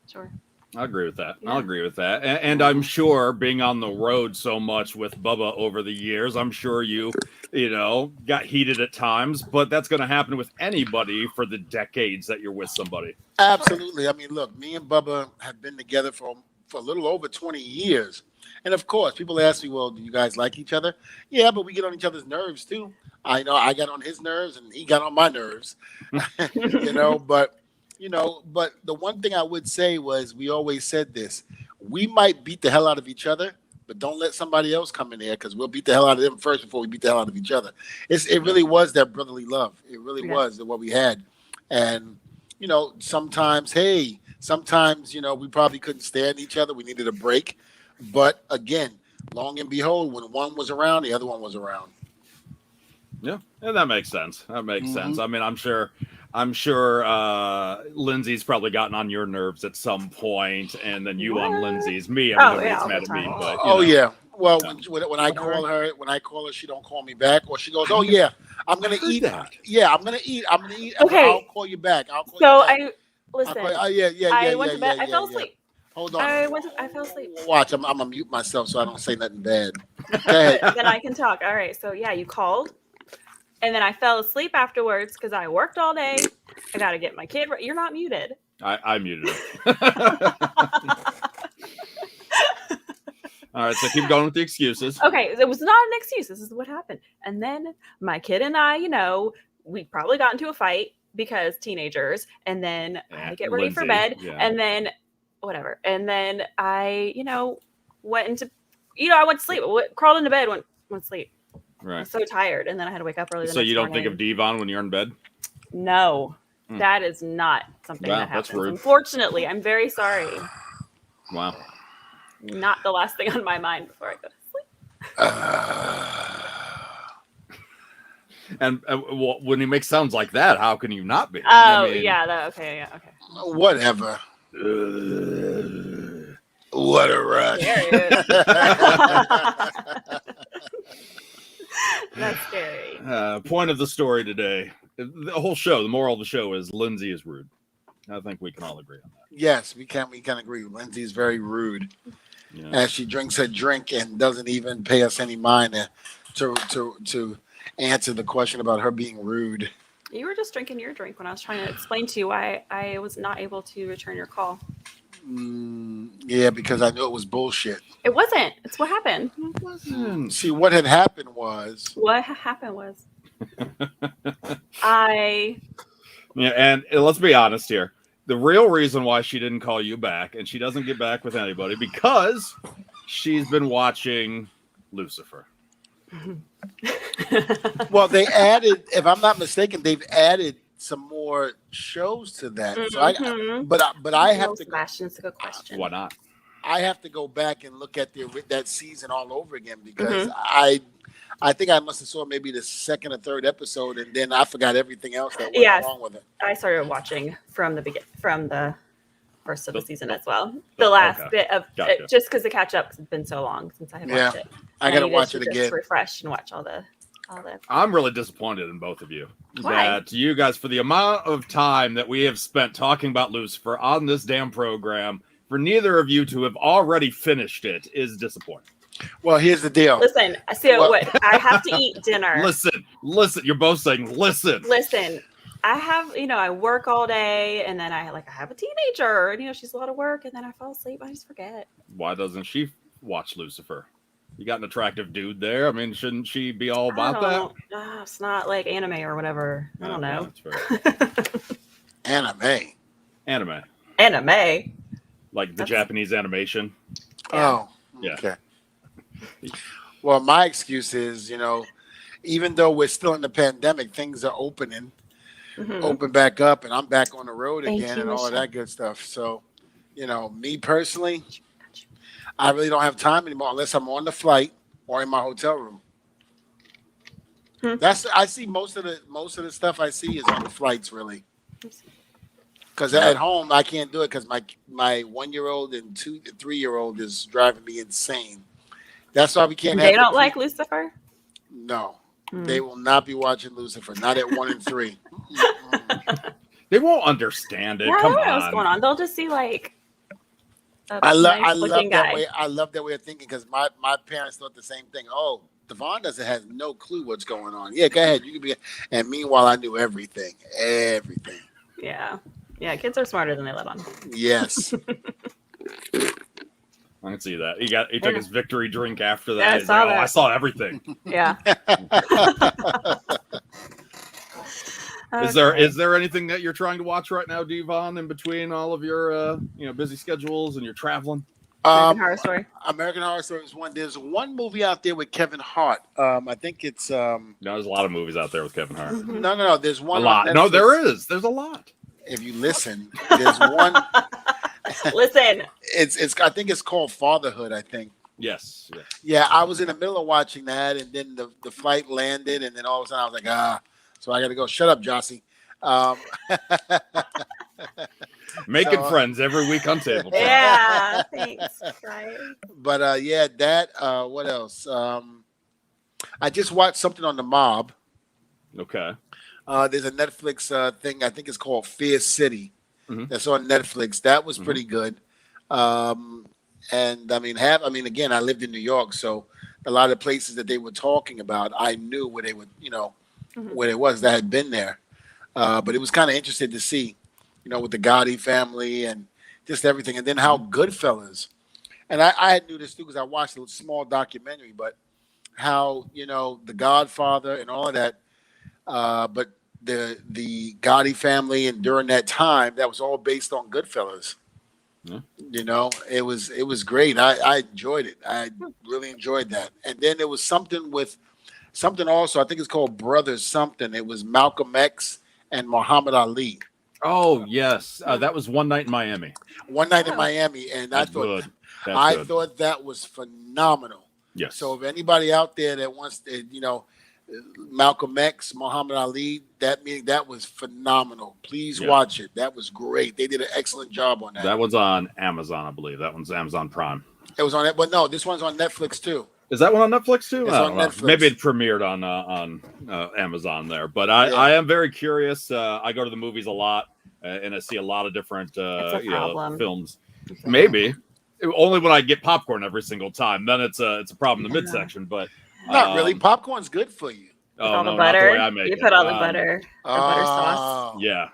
Sure.
I agree with that.
Yeah.
I'll agree with that. And I'm sure being on the road so much with Bubba over the years, I'm sure you got heated at times, but that's going to happen with anybody for the decades that you're with somebody.
Absolutely. I mean, look, me and Bubba have been together for a little over 20 years. And of course, people ask me, well, do you guys like each other? Yeah, but we get on each other's nerves too. I know I got on his nerves and he got on my nerves, but the one thing I would say was we always said this, we might beat the hell out of each other, but don't let somebody else come in there because we'll beat the hell out of them first before we beat the hell out of each other. It really was that brotherly love. It really was what we had. And, sometimes, we probably couldn't stand each other. We needed a break. But again, long and behold, when one was around, the other one was around.
Yeah, and that makes sense. That makes sense. I mean, I'm sure Lindsay's probably gotten on your nerves at some point, and then you on Lindsay's. Me, everybody gets mad at me. But
yeah. Well, when I call her, she don't call me back, or she goes, "Oh yeah, I'm gonna eat that. Yeah, I'm gonna eat.
Okay.
I'll call you back.
I listen.
I
went to bed. I fell asleep.
Hold on.
I fell asleep.
Watch. I'm gonna mute myself so I don't say nothing bad. Go ahead.
Then I can talk. All right. So yeah, you called. And then I fell asleep afterwards because I worked all day. I got to get my kid. You're not muted.
I muted it. All right, so keep going with the excuses.
Okay, it was not an excuse. This is what happened. And then my kid and I, we probably got into a fight because teenagers. And then I had to get ready for bed.
Yeah.
And then whatever. And then I, went into, I went to sleep. Crawled into bed, went to sleep.
Right.
I'm so tired, and then I had to wake up early.
So you don't think of Dvon when you're in bed?
No, that is not something that happens.
That's rude.
Unfortunately, I'm very sorry.
Wow.
Not the last thing on my mind before I go to sleep.
And when he makes sounds like that, how can you not be?
Oh, okay.
Whatever. What a rush.
That's scary.
Point of the story today. The whole show, the moral of the show is Lindsay is rude. I think we can all agree on that.
Yes, we can agree. Lindsay is very rude. as she drinks her drink and doesn't even pay us any mind to answer the question about her being rude.
You were just drinking your drink when I was trying to explain to you why I was not able to return your call.
Yeah, because I knew it was bullshit.
It wasn't. It's what happened.
It wasn't.
See, what had happened was...
What happened was...
Yeah, and let's be honest here. The real reason why she didn't call you back, and she doesn't get back with anybody, because she's been watching Lucifer.
Well, they added, if I'm not mistaken, they've added some more shows to that. So I have to.
Sebastian's a good question.
Why not?
I have to go back and look at that season all over again because I think I must have saw maybe the second or third episode, and then I forgot everything else that went along with it.
I started watching from the first of the season as well. The last bit of it, just because to catch up, because it's been so long since I have watched it.
I gotta watch it again.
Just refresh and watch all the.
I'm really disappointed in both of you.
Why?
That you guys, for the amount of time that we have spent talking about Lucifer on this damn program, for neither of you to have already finished it is disappointing.
Well, here's the deal.
Listen, I I have to eat dinner.
Listen. You're both saying listen.
Listen, I have, I work all day, and then I have a teenager, and she's a lot of work, and then I fall asleep. I just forget.
Why doesn't she watch Lucifer? You got an attractive dude there. I mean, shouldn't she be all about that?
It's not like anime or whatever. I don't know.
Anime.
Like the Japanese animation.
Yeah. Oh, yeah. Okay. Well, my excuse is, even though we're still in the pandemic, things are open back up, and I'm back on the road again and all of that good stuff. So, me personally, I really don't have time anymore unless I'm on the flight or in my hotel room. I see most of the stuff I see is on the flights, really. Because at home I can't do it because my 1-year-old and 3-year-old is driving me insane. That's why we can't.
They don't like Lucifer?
No, they will not be watching Lucifer. Not at 1 and 3.
They won't understand it. Come on.
What's going on? They'll just see like.
I love that way of thinking because my parents thought the same thing. Oh, Dvon has no clue what's going on. Yeah, go ahead. You can be. And meanwhile, I knew everything. Everything.
Yeah. Kids are smarter than they let on.
Yes.
I can see that. He took his victory drink after that.
Yeah, I saw that.
I saw everything.
Yeah.
Is there anything that you're trying to watch right now, Dvon, in between all of your busy schedules and your traveling?
American Horror Story.
American Horror Story is one. There's one movie out there with Kevin Hart. I think it's
No, there's a lot of movies out there with Kevin Hart.
No. There's one.
A lot. No, there is. There's a lot.
If you listen, there's one.
Listen.
It's. I think it's called Fatherhood. I think.
Yes.
Yeah, I was in the middle of watching that, and then the flight landed, and then all of a sudden I was like, so I got to go. Shut up, Jossie.
Making friends every week on table.
Yeah, thanks. Right.
But that. What else? I just watched something on the mob.
Okay.
There's a Netflix thing. I think it's called Fear City. That's on Netflix. That was pretty good. And again, I lived in New York, so a lot of places that they were talking about, I knew where they would, where it was that I had been there. But it was kind of interesting to see, with the Gotti family and just everything. And then how Goodfellas, and I knew this too because I watched a small documentary, but how, the Godfather and all of that, but the Gotti family and during that time, that was all based on Goodfellas. Yeah. It was great. I enjoyed it. I really enjoyed that. And then there was something also, I think it's called Brothers something. It was Malcolm X and Muhammad Ali.
Oh, yes. That was One Night in Miami.
One Night in Miami. And I thought that was phenomenal.
Yes.
So if anybody out there that wants to, Malcolm X, Muhammad Ali, that was phenomenal. Please watch it. That was great. They did an excellent job on that.
That was on Amazon, I believe. That one's Amazon Prime.
It was on that, but no, this one's on Netflix too.
Is that one on Netflix too?
It's on Netflix.
Maybe it premiered on Amazon there. But I am very curious. I go to the movies a lot, and I see a lot of different films. Maybe Only when I get popcorn every single time. Then it's a problem in the midsection. But
not really. Popcorn's good for you.
Oh,
all
no,
the butter.
not the way I make
you
it.
put all the butter, the butter sauce,
Yeah.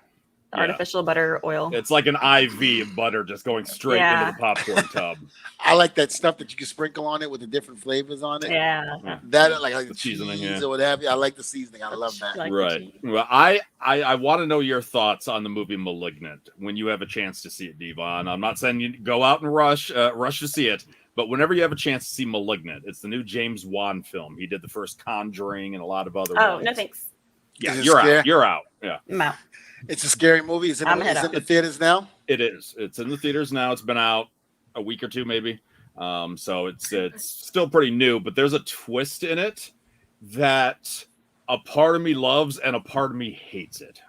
the artificial butter oil.
It's like an IV of butter just going straight into the popcorn tub.
I like that stuff that you can sprinkle on it with the different flavors on it.
Yeah.
That like the
seasoning
cheese or whatever. I like the seasoning. I love that.
Like
Right. Well, I want to know your thoughts on the movie Malignant when you have a chance to see it, Dvon. I'm not saying you go out and rush to see it, but whenever you have a chance to see Malignant, it's the new James Wan film. He did the first Conjuring and a lot of other ones.
No thanks.
Yeah, you're out. You're out. Yeah.
I'm out.
It's a scary movie. Is it in the theaters now?
It is. It's in the theaters now. It's been out a week or two, maybe. So it's still pretty new, but there's a twist in it that a part of me loves and a part of me hates it.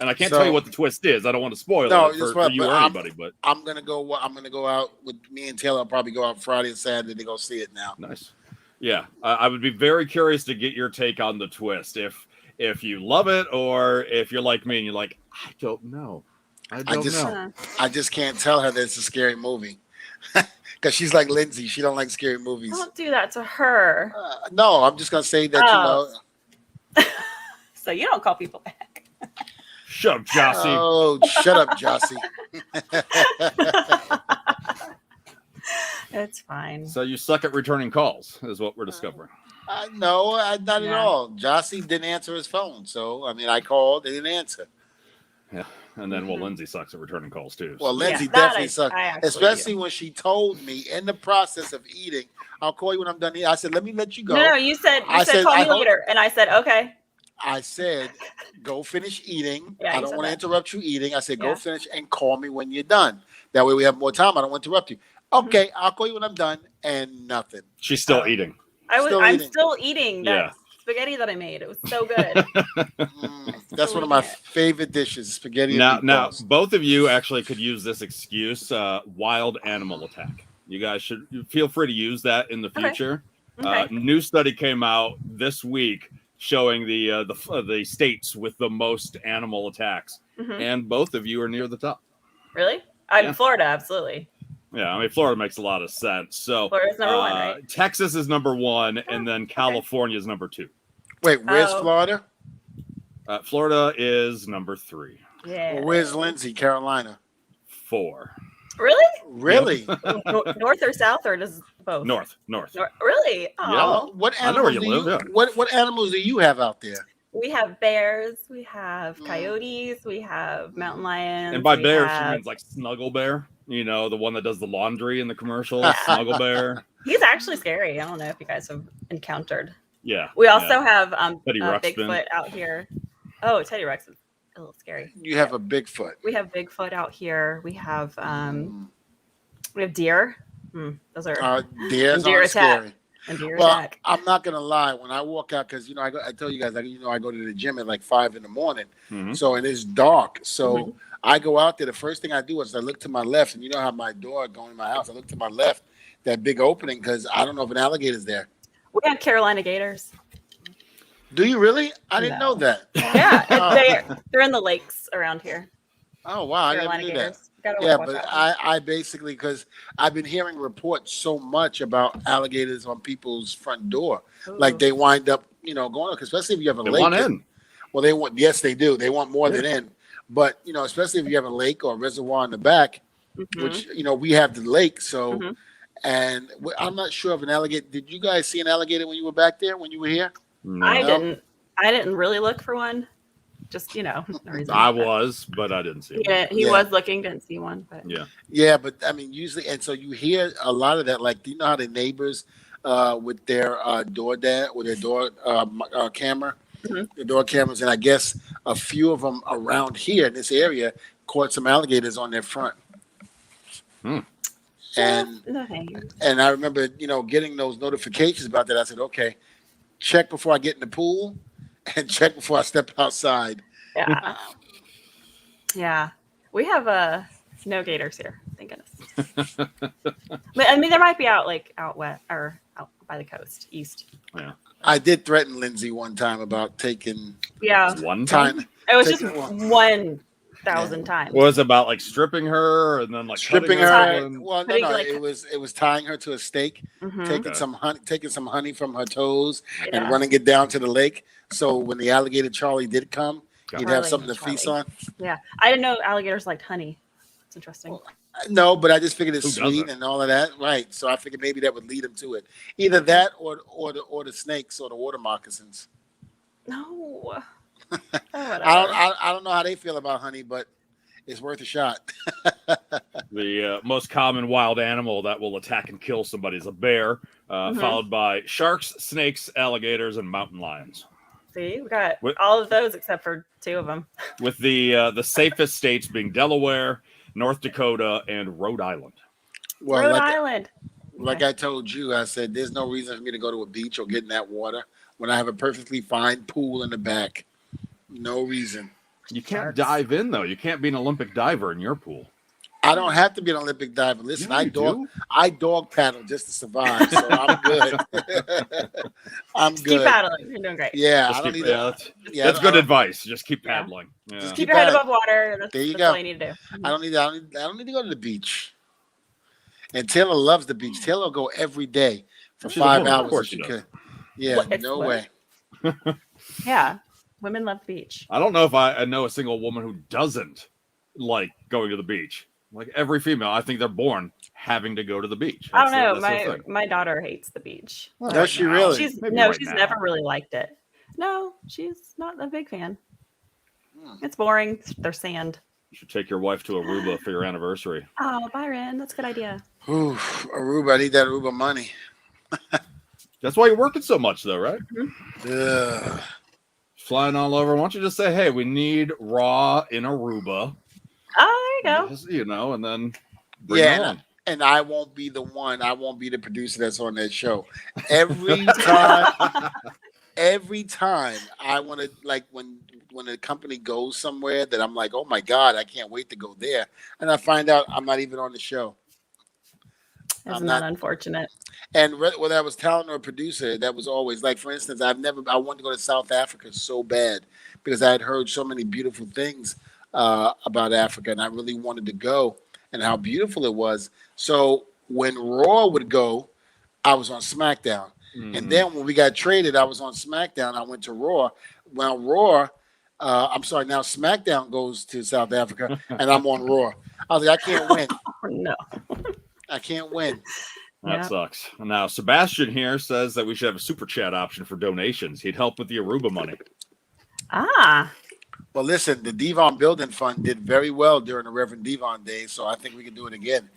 And I can't tell you what the twist is. I don't want to spoil it for you or anybody. But
I'm gonna go out with me and Taylor. I'll probably go out Friday and Saturday to go see it now.
Nice. Yeah, I would be very curious to get your take on the twist. If you love it, or if you're like me and you're like, I don't know. I don't know.
I just can't tell her that it's a scary movie because she's like Lindsay. She don't like scary movies.
Don't do that to her.
No, I'm just gonna say that
So you don't call people back.
Shut up, Jossie.
Oh, shut up, Jossie.
It's fine.
So you suck at returning calls, is what we're discovering.
No, not at all. Jossie didn't answer his phone, so I mean, I called, they didn't answer.
Yeah, and then Lindsay sucks at returning calls too.
Well, Lindsay definitely sucks, especially when she told me in the process of eating, "I'll call you when I'm done eating." I said, "Let me let you go."
No, you said call me later, and I said okay.
I said, "Go finish eating.
Yeah,
I don't want to interrupt you eating." I said, "Go finish and call me when you're done. That way we have more time. I don't want to interrupt you." Okay, I'll call you when I'm done, and nothing.
She's still eating.
I'm still eating that spaghetti that I made. It was so good.
That's one of my favorite dishes, spaghetti.
Now, both of you actually could use this excuse, wild animal attack. You guys should feel free to use that in the future. Okay. New study came out this week showing the states with the most animal attacks, and both of you are near the top.
Really? I'm Florida, absolutely.
Yeah, I mean, Florida makes a lot of sense. So
Florida's number one, right?
Texas is number one, and then California is number two.
Wait, where's Florida?
Florida is number 3.
Yeah.
Well, where's Lindsay? Carolina.
4.
Really?
Really?
North or south, or does both?
North.
Really? Oh.
Yeah.
What animals
I know where you live. Yeah.
What animals do you have out there?
We have bears, we have coyotes, we have mountain lions.
And by bear, she means like Snuggle Bear. You know, the one that does the laundry in the commercial, Snuggle Bear.
He's actually scary. I don't know if you guys have encountered.
Yeah.
We also have
Bigfoot
out here. Oh, Teddy Rex is a little scary.
You have a Bigfoot.
We have Bigfoot out here. We have deer. Those are
deer
attack.
Well, I'm not gonna lie. When I walk out, because I tell you guys, I go to the gym at like 5 a.m. So and it's dark. So I go out there. The first thing I do is I look to my left, and you know how my door going in my house. I look to my left, that big opening, because I don't know if an alligator's there.
We have Carolina gators.
Do you really? I didn't know that.
Yeah, they're in the lakes around here.
Oh wow,
Carolina
I never knew
gators.
that. Yeah, but I basically, because I've been hearing reports so much about alligators on people's front door. Ooh. Like they wind up, going, especially if you have a lake.
Want in.
Well, they want. Yes, they do. They want more than in. But especially if you have a lake or a reservoir in the back, which we have the lake. So, and I'm not sure of an alligator. Did you guys see an alligator when you were back there? When you were here?
No.
I didn't really look for one. Just no reason.
I was, but I didn't see one.
Yeah, he was looking, didn't see one. But
yeah, but I mean, usually, and so you hear a lot of that. Like, do you know how the neighbors with their door camera, the door cameras, and I guess a few of them around here in this area caught some alligators on their front. And I remember, getting those notifications about that. I said, okay, check before I get in the pool. And check before I step outside.
Yeah. Yeah. We have no gators here. Thank goodness. But I mean, there might be out west or out by the coast, east.
Yeah.
I did threaten Lindsay one time about taking
one time.
It was just one 1,000 times.
Was it about like stripping her and then like
stripping
cutting
her.
and-
Well, no,
Putting,
no.
like-
It was tying her to a stake,
Mhm.
taking
Okay.
some honey from her toes, and
Yeah.
running it down to the lake. So when the alligator Charlie did come, he'd have
Charlie,
something to feast on.
Yeah, I didn't know alligators liked honey. It's interesting.
No, but I just figured it's
Who
sweet
doesn't?
and all of that, right? So I figured maybe that would lead him to it. Either that or the snakes or the water moccasins.
No. Oh, whatever.
I don't know how they feel about honey, but it's worth a shot.
The most common wild animal that will attack and kill somebody is a bear, followed by sharks, snakes, alligators, and mountain lions.
See, we got
What-
all of those except for 2 of them.
With the safest states being Delaware, North Dakota, and Rhode Island.
Well,
Rhode Island.
like I told you, I said there's no reason for me to go to a beach or get in that water when I have a perfectly fine pool in the back. No reason.
You can't
Sharks.
dive in though. You can't be an Olympic diver in your pool.
I don't have to be an Olympic diver. Listen,
Yeah, you do.
I dog paddle just to survive, so I'm good. I'm
Just
good.
keep paddling. You're doing great.
Yeah,
Just
I don't
keep-
need
yeah,
to.
that's,
Yeah,
that's
I
good
don't-
advice. Just keep
Yeah.
paddling. Yeah.
Just
Keep your head
paddling.
above water. That's,
There you
that's
go.
all you need to do.
I don't need to go to the beach. And Taylor loves the beach. Taylor will go every day for
She's a
5
woman, of
hours
course
if
she
she
does.
could. Yeah,
What, it's
no
what?
way.
Yeah. Women love the beach.
I don't know if I know a single woman who doesn't like going to the beach. Like every female, I think they're born having to go to the beach.
I don't know.
That's their thing.
My daughter hates the beach.
Well,
Does she really?
She's
Maybe
no,
right
she's
now.
never really liked it. No, she's not a big fan.
Hmm.
It's boring. There's sand.
You should take your wife to Aruba for your anniversary.
Oh, Byron, that's a good idea.
Ooh, Aruba, I need that Aruba money.
That's why you're working so much, though, right?
Ugh.
Flying all over. Why don't you just say, "Hey, we need Raw in Aruba,"
Oh, there you go.
Just, you know, and then bring
Yeah,
it on.
and I won't be the one. I won't be the producer that's on that show. Every time, every time I want to, like when a company goes somewhere that I'm like, oh my God, I can't wait to go there. And I find out I'm not even on the show.
Isn't
I'm
that
not-
unfortunate?
And whether I was talent or producer, that was always like, for instance, I wanted to go to South Africa so bad because I had heard so many beautiful things about Africa, and I really wanted to go and how beautiful it was. So when Raw would go, I was on SmackDown.
Mhm.
And then when we got traded, I was on SmackDown. I went to Raw. Well, now SmackDown goes to South Africa, and I'm on Raw. I was like, I can't win.
Oh, no.
I can't win.
That
Yeah.
sucks. Now, Sebastian here says that we should have a super chat option for donations. He'd help with the Aruba money.
Ah,
Well, listen, the Dvon Building Fund did very well during the Reverend Dvon days, so I think we can do it again.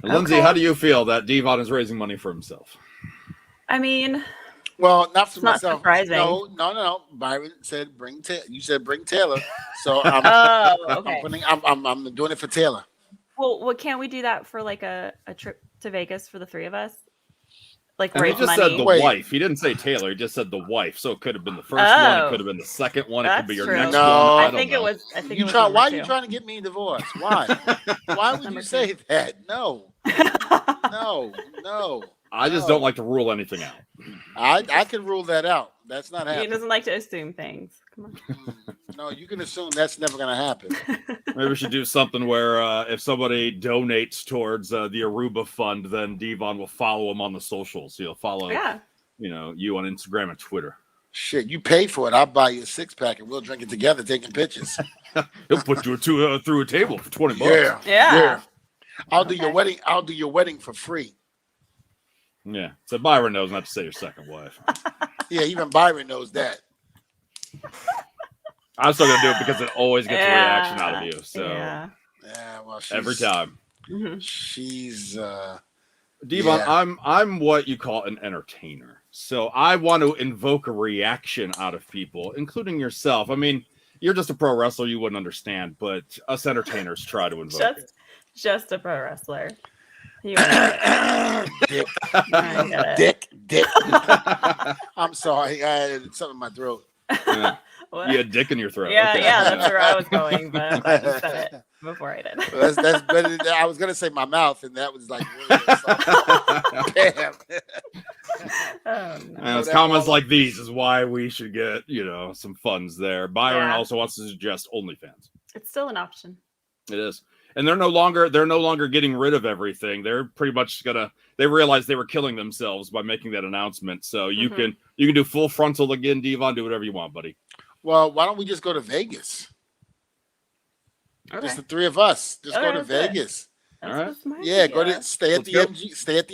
And Lindsay,
Okay.
how do you feel that Dvon is raising money for himself?
I mean,
Well, not for
It's not
myself.
surprising.
No. Byron said you said bring Taylor, so I'm,
oh, okay.
I'm doing it for Taylor.
Well, can't we do that for like a trip to Vegas for the 3 of us? Like
And he
raise
just
money.
said the
Wait.
wife. He didn't say Taylor. He just said the wife. So it could have been the first one. It
Oh.
could have been the second one. It could
That's
be your
true.
next
No.
one.
I
don't
think
know.
it was. I think
You
it was.
try?
number
Why are
2.
you trying to get me divorced? Why? Why would
Number
you
2.
say that? No.
I just
No.
don't like to rule anything out.
I can rule that out. That's not
He
happening.
doesn't like to assume things. Come on.
No, you can assume that's never going to happen.
Maybe we should do something where if somebody donates towards the Aruba fund, then Dvon will follow him on the socials. He'll follow,
Yeah.
you on Instagram and Twitter.
Shit, you pay for it. I'll buy you a 6-pack and we'll drink it together, taking pictures.
He'll put you through a table for $20.
Yeah.
I'll do your
Okay.
wedding. I'll do your wedding for free.
Yeah. So Byron knows not to say your second wife.
Yeah, even Byron knows that.
I'm still gonna do it because it always gets a reaction out of
Yeah.
you. So
Yeah.
Yeah, well,
every time.
Mhm.
she's
Dvon,
Yeah.
I'm what you call an entertainer. So I want to invoke a reaction out of people, including yourself. I mean, you're just a pro wrestler, you wouldn't understand, but us entertainers try to invoke it.
Just a pro wrestler. You wouldn't
Dick,
get it.
Dick. I'm sorry, I had something in my throat.
Yeah.
What?
You had dick in your throat.
Yeah,
Okay.
yeah, that's where I was going, but I'm glad you said it before I did.
That's better than I was gonna say my mouth, and that was like really bam.
And it's
that
comments
all-
like these is why we should get, some funds there. Byron
Yeah.
also wants to suggest OnlyFans.
It's still an option.
It is. And they're no longer getting rid of everything. They're pretty much they realized they were killing themselves by making that announcement. So you can do full frontal again, Dvon, do whatever you want, buddy.
Well, why don't we just go to Vegas?
Okay.
Just the three of us. Just go to
Let's do it.
Vegas.
That's
All right.
what's my
Yeah, go
idea.
to stay at the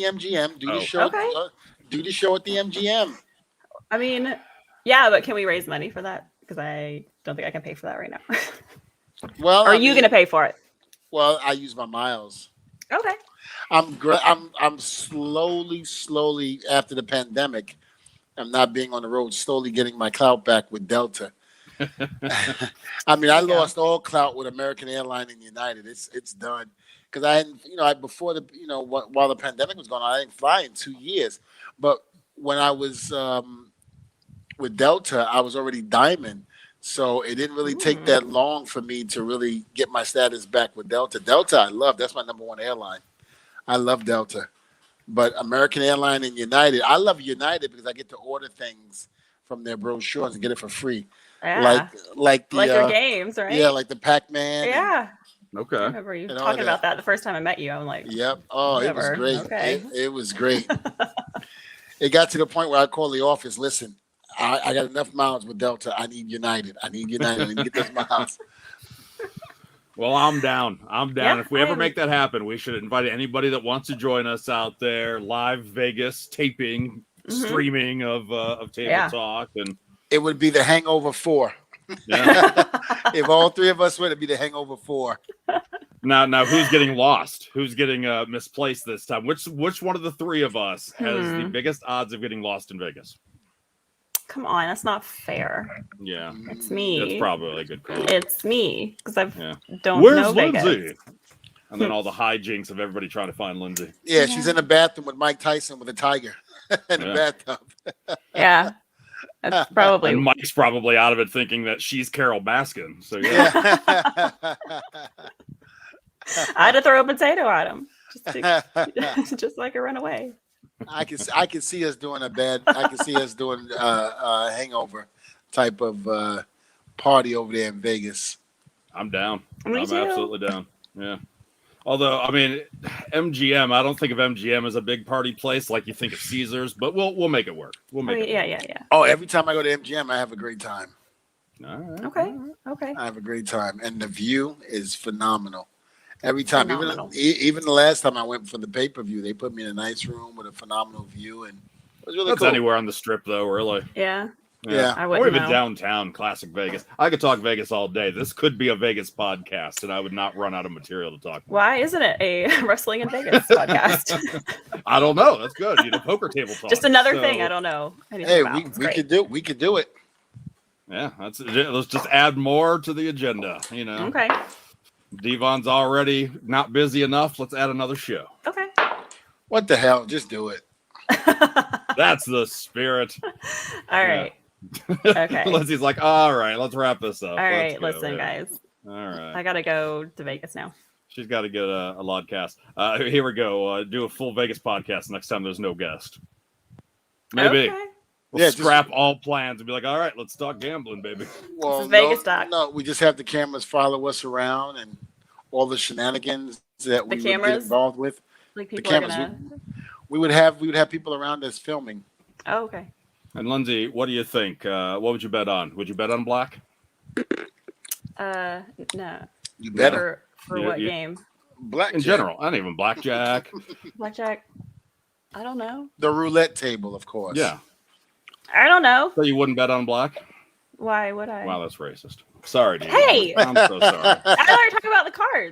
MGM. Do the
Oh.
show.
Okay.
Do the show at the MGM.
I mean, yeah, but can we raise money for that? Because I don't think I can pay for that right now.
Well,
Are you going to pay for it?
Well, I use my miles.
Okay.
I'm slowly after the pandemic, I'm not being on the road, slowly getting my clout back with Delta. I mean, I lost all clout with American Airlines and United. It's done because I hadn't, before the, while the pandemic was going on, I didn't fly in 2 years. But when I was with Delta, I was already Diamond, so it didn't really take that long for me to really get my status back with Delta. Delta, I love. That's my number one airline. I love Delta, but American Airlines and United, I love United because I get to order things from their brochures and get it for free.
Yeah.
Like
your games, right?
Yeah, like the Pac-Man.
Yeah. I
Okay.
remember you
And all
talking
that.
about that the first time I met you. I'm like,
Yep. Oh,
Whatever.
it was great.
Okay.
It was great. It got to the point where I called the office. Listen, I got enough miles with Delta. I need United. I need to get those miles.
Well, I'm down.
Yeah,
If we
I
ever
am.
make that happen, we should invite anybody that wants to join us out there. Live Vegas taping, streaming of Table
Yeah.
Talk, and
It would be the Hangover 4.
yeah.
If all three of us went, it'd be the Hangover 4.
Now, who's getting lost? Who's getting misplaced this time? Which one of the three of us has the biggest odds of getting lost in Vegas?
come on, that's not fair.
Yeah,
It's me.
that's probably a good call.
It's me because I
Yeah.
don't
Where's
know Vegas.
Lindsay? And then all the hijinks of everybody trying to find Lindsay.
Yeah, she's in the bathroom with Mike Tyson with a tiger in the
Yeah.
bathtub.
Yeah, that's probably.
And Mike's probably out of it thinking that she's Carol Baskin. So yeah.
Yeah.
I had to throw a potato at him just so I could run away.
I can see us doing a hangover type of party over there in Vegas.
I'm down.
Me
I'm
too.
absolutely down. Yeah. Although, I mean, MGM, I don't think of MGM as a big party place like you think of Caesars, but we'll make it work. We'll make it work.
Yeah.
Oh, every time I go to MGM, I have a great time.
All right.
Okay.
I have a great time, and the view is phenomenal. Every time,
Phenomenal.
even the last time I went for the pay-per-view, they put me in a nice room with a phenomenal view, and it was really
That's
cool.
anywhere on the strip, though, really.
Yeah.
Yeah.
I
Or
wouldn't
even
know.
downtown, classic Vegas. I could talk Vegas all day. This could be a Vegas podcast, and I would not run out of material to talk about.
Why isn't it a wrestling in Vegas podcast?
I don't know. That's good. Poker table talk.
Just another
So,
thing I don't know anything
Hey,
about. It's
we
great.
could do it.
Yeah, let's just add more to the agenda.
Okay.
Dvon's already not busy enough. Let's add another show.
Okay.
What the hell? Just do it.
That's the spirit.
All right. Okay.
Lindsay's like, all right, let's wrap this up.
All right.
Let's go."
Listen,
Yeah.
guys.
All right.
I gotta go to Vegas now.
She's got to get a lodcast. Here we go. Do a full Vegas podcast next time there's no guest. Maybe.
Okay.
We'll
Yeah, just-
scrap all plans and be like, all right, let's talk gambling, baby.
Well,
This is Vegas talk.
No, we just have the cameras follow us around and all the shenanigans that we would get
cameras?
involved with.
Like
The
people are
cameras.
gonna.
We would have people around us filming.
Oh, okay.
And Lindsay, what do you think? What would you bet on? Would you bet on black?
No.
You better.
For
Yeah,
what
you-
game?
Blackjack.
In general, not even blackjack.
Blackjack. I don't know.
The roulette table, of course.
Yeah.
I don't know.
So you wouldn't bet on black?
Why would I?
Wow, that's racist. Sorry, dude.
Hey!
I'm so sorry.
I thought we were talking about the cards.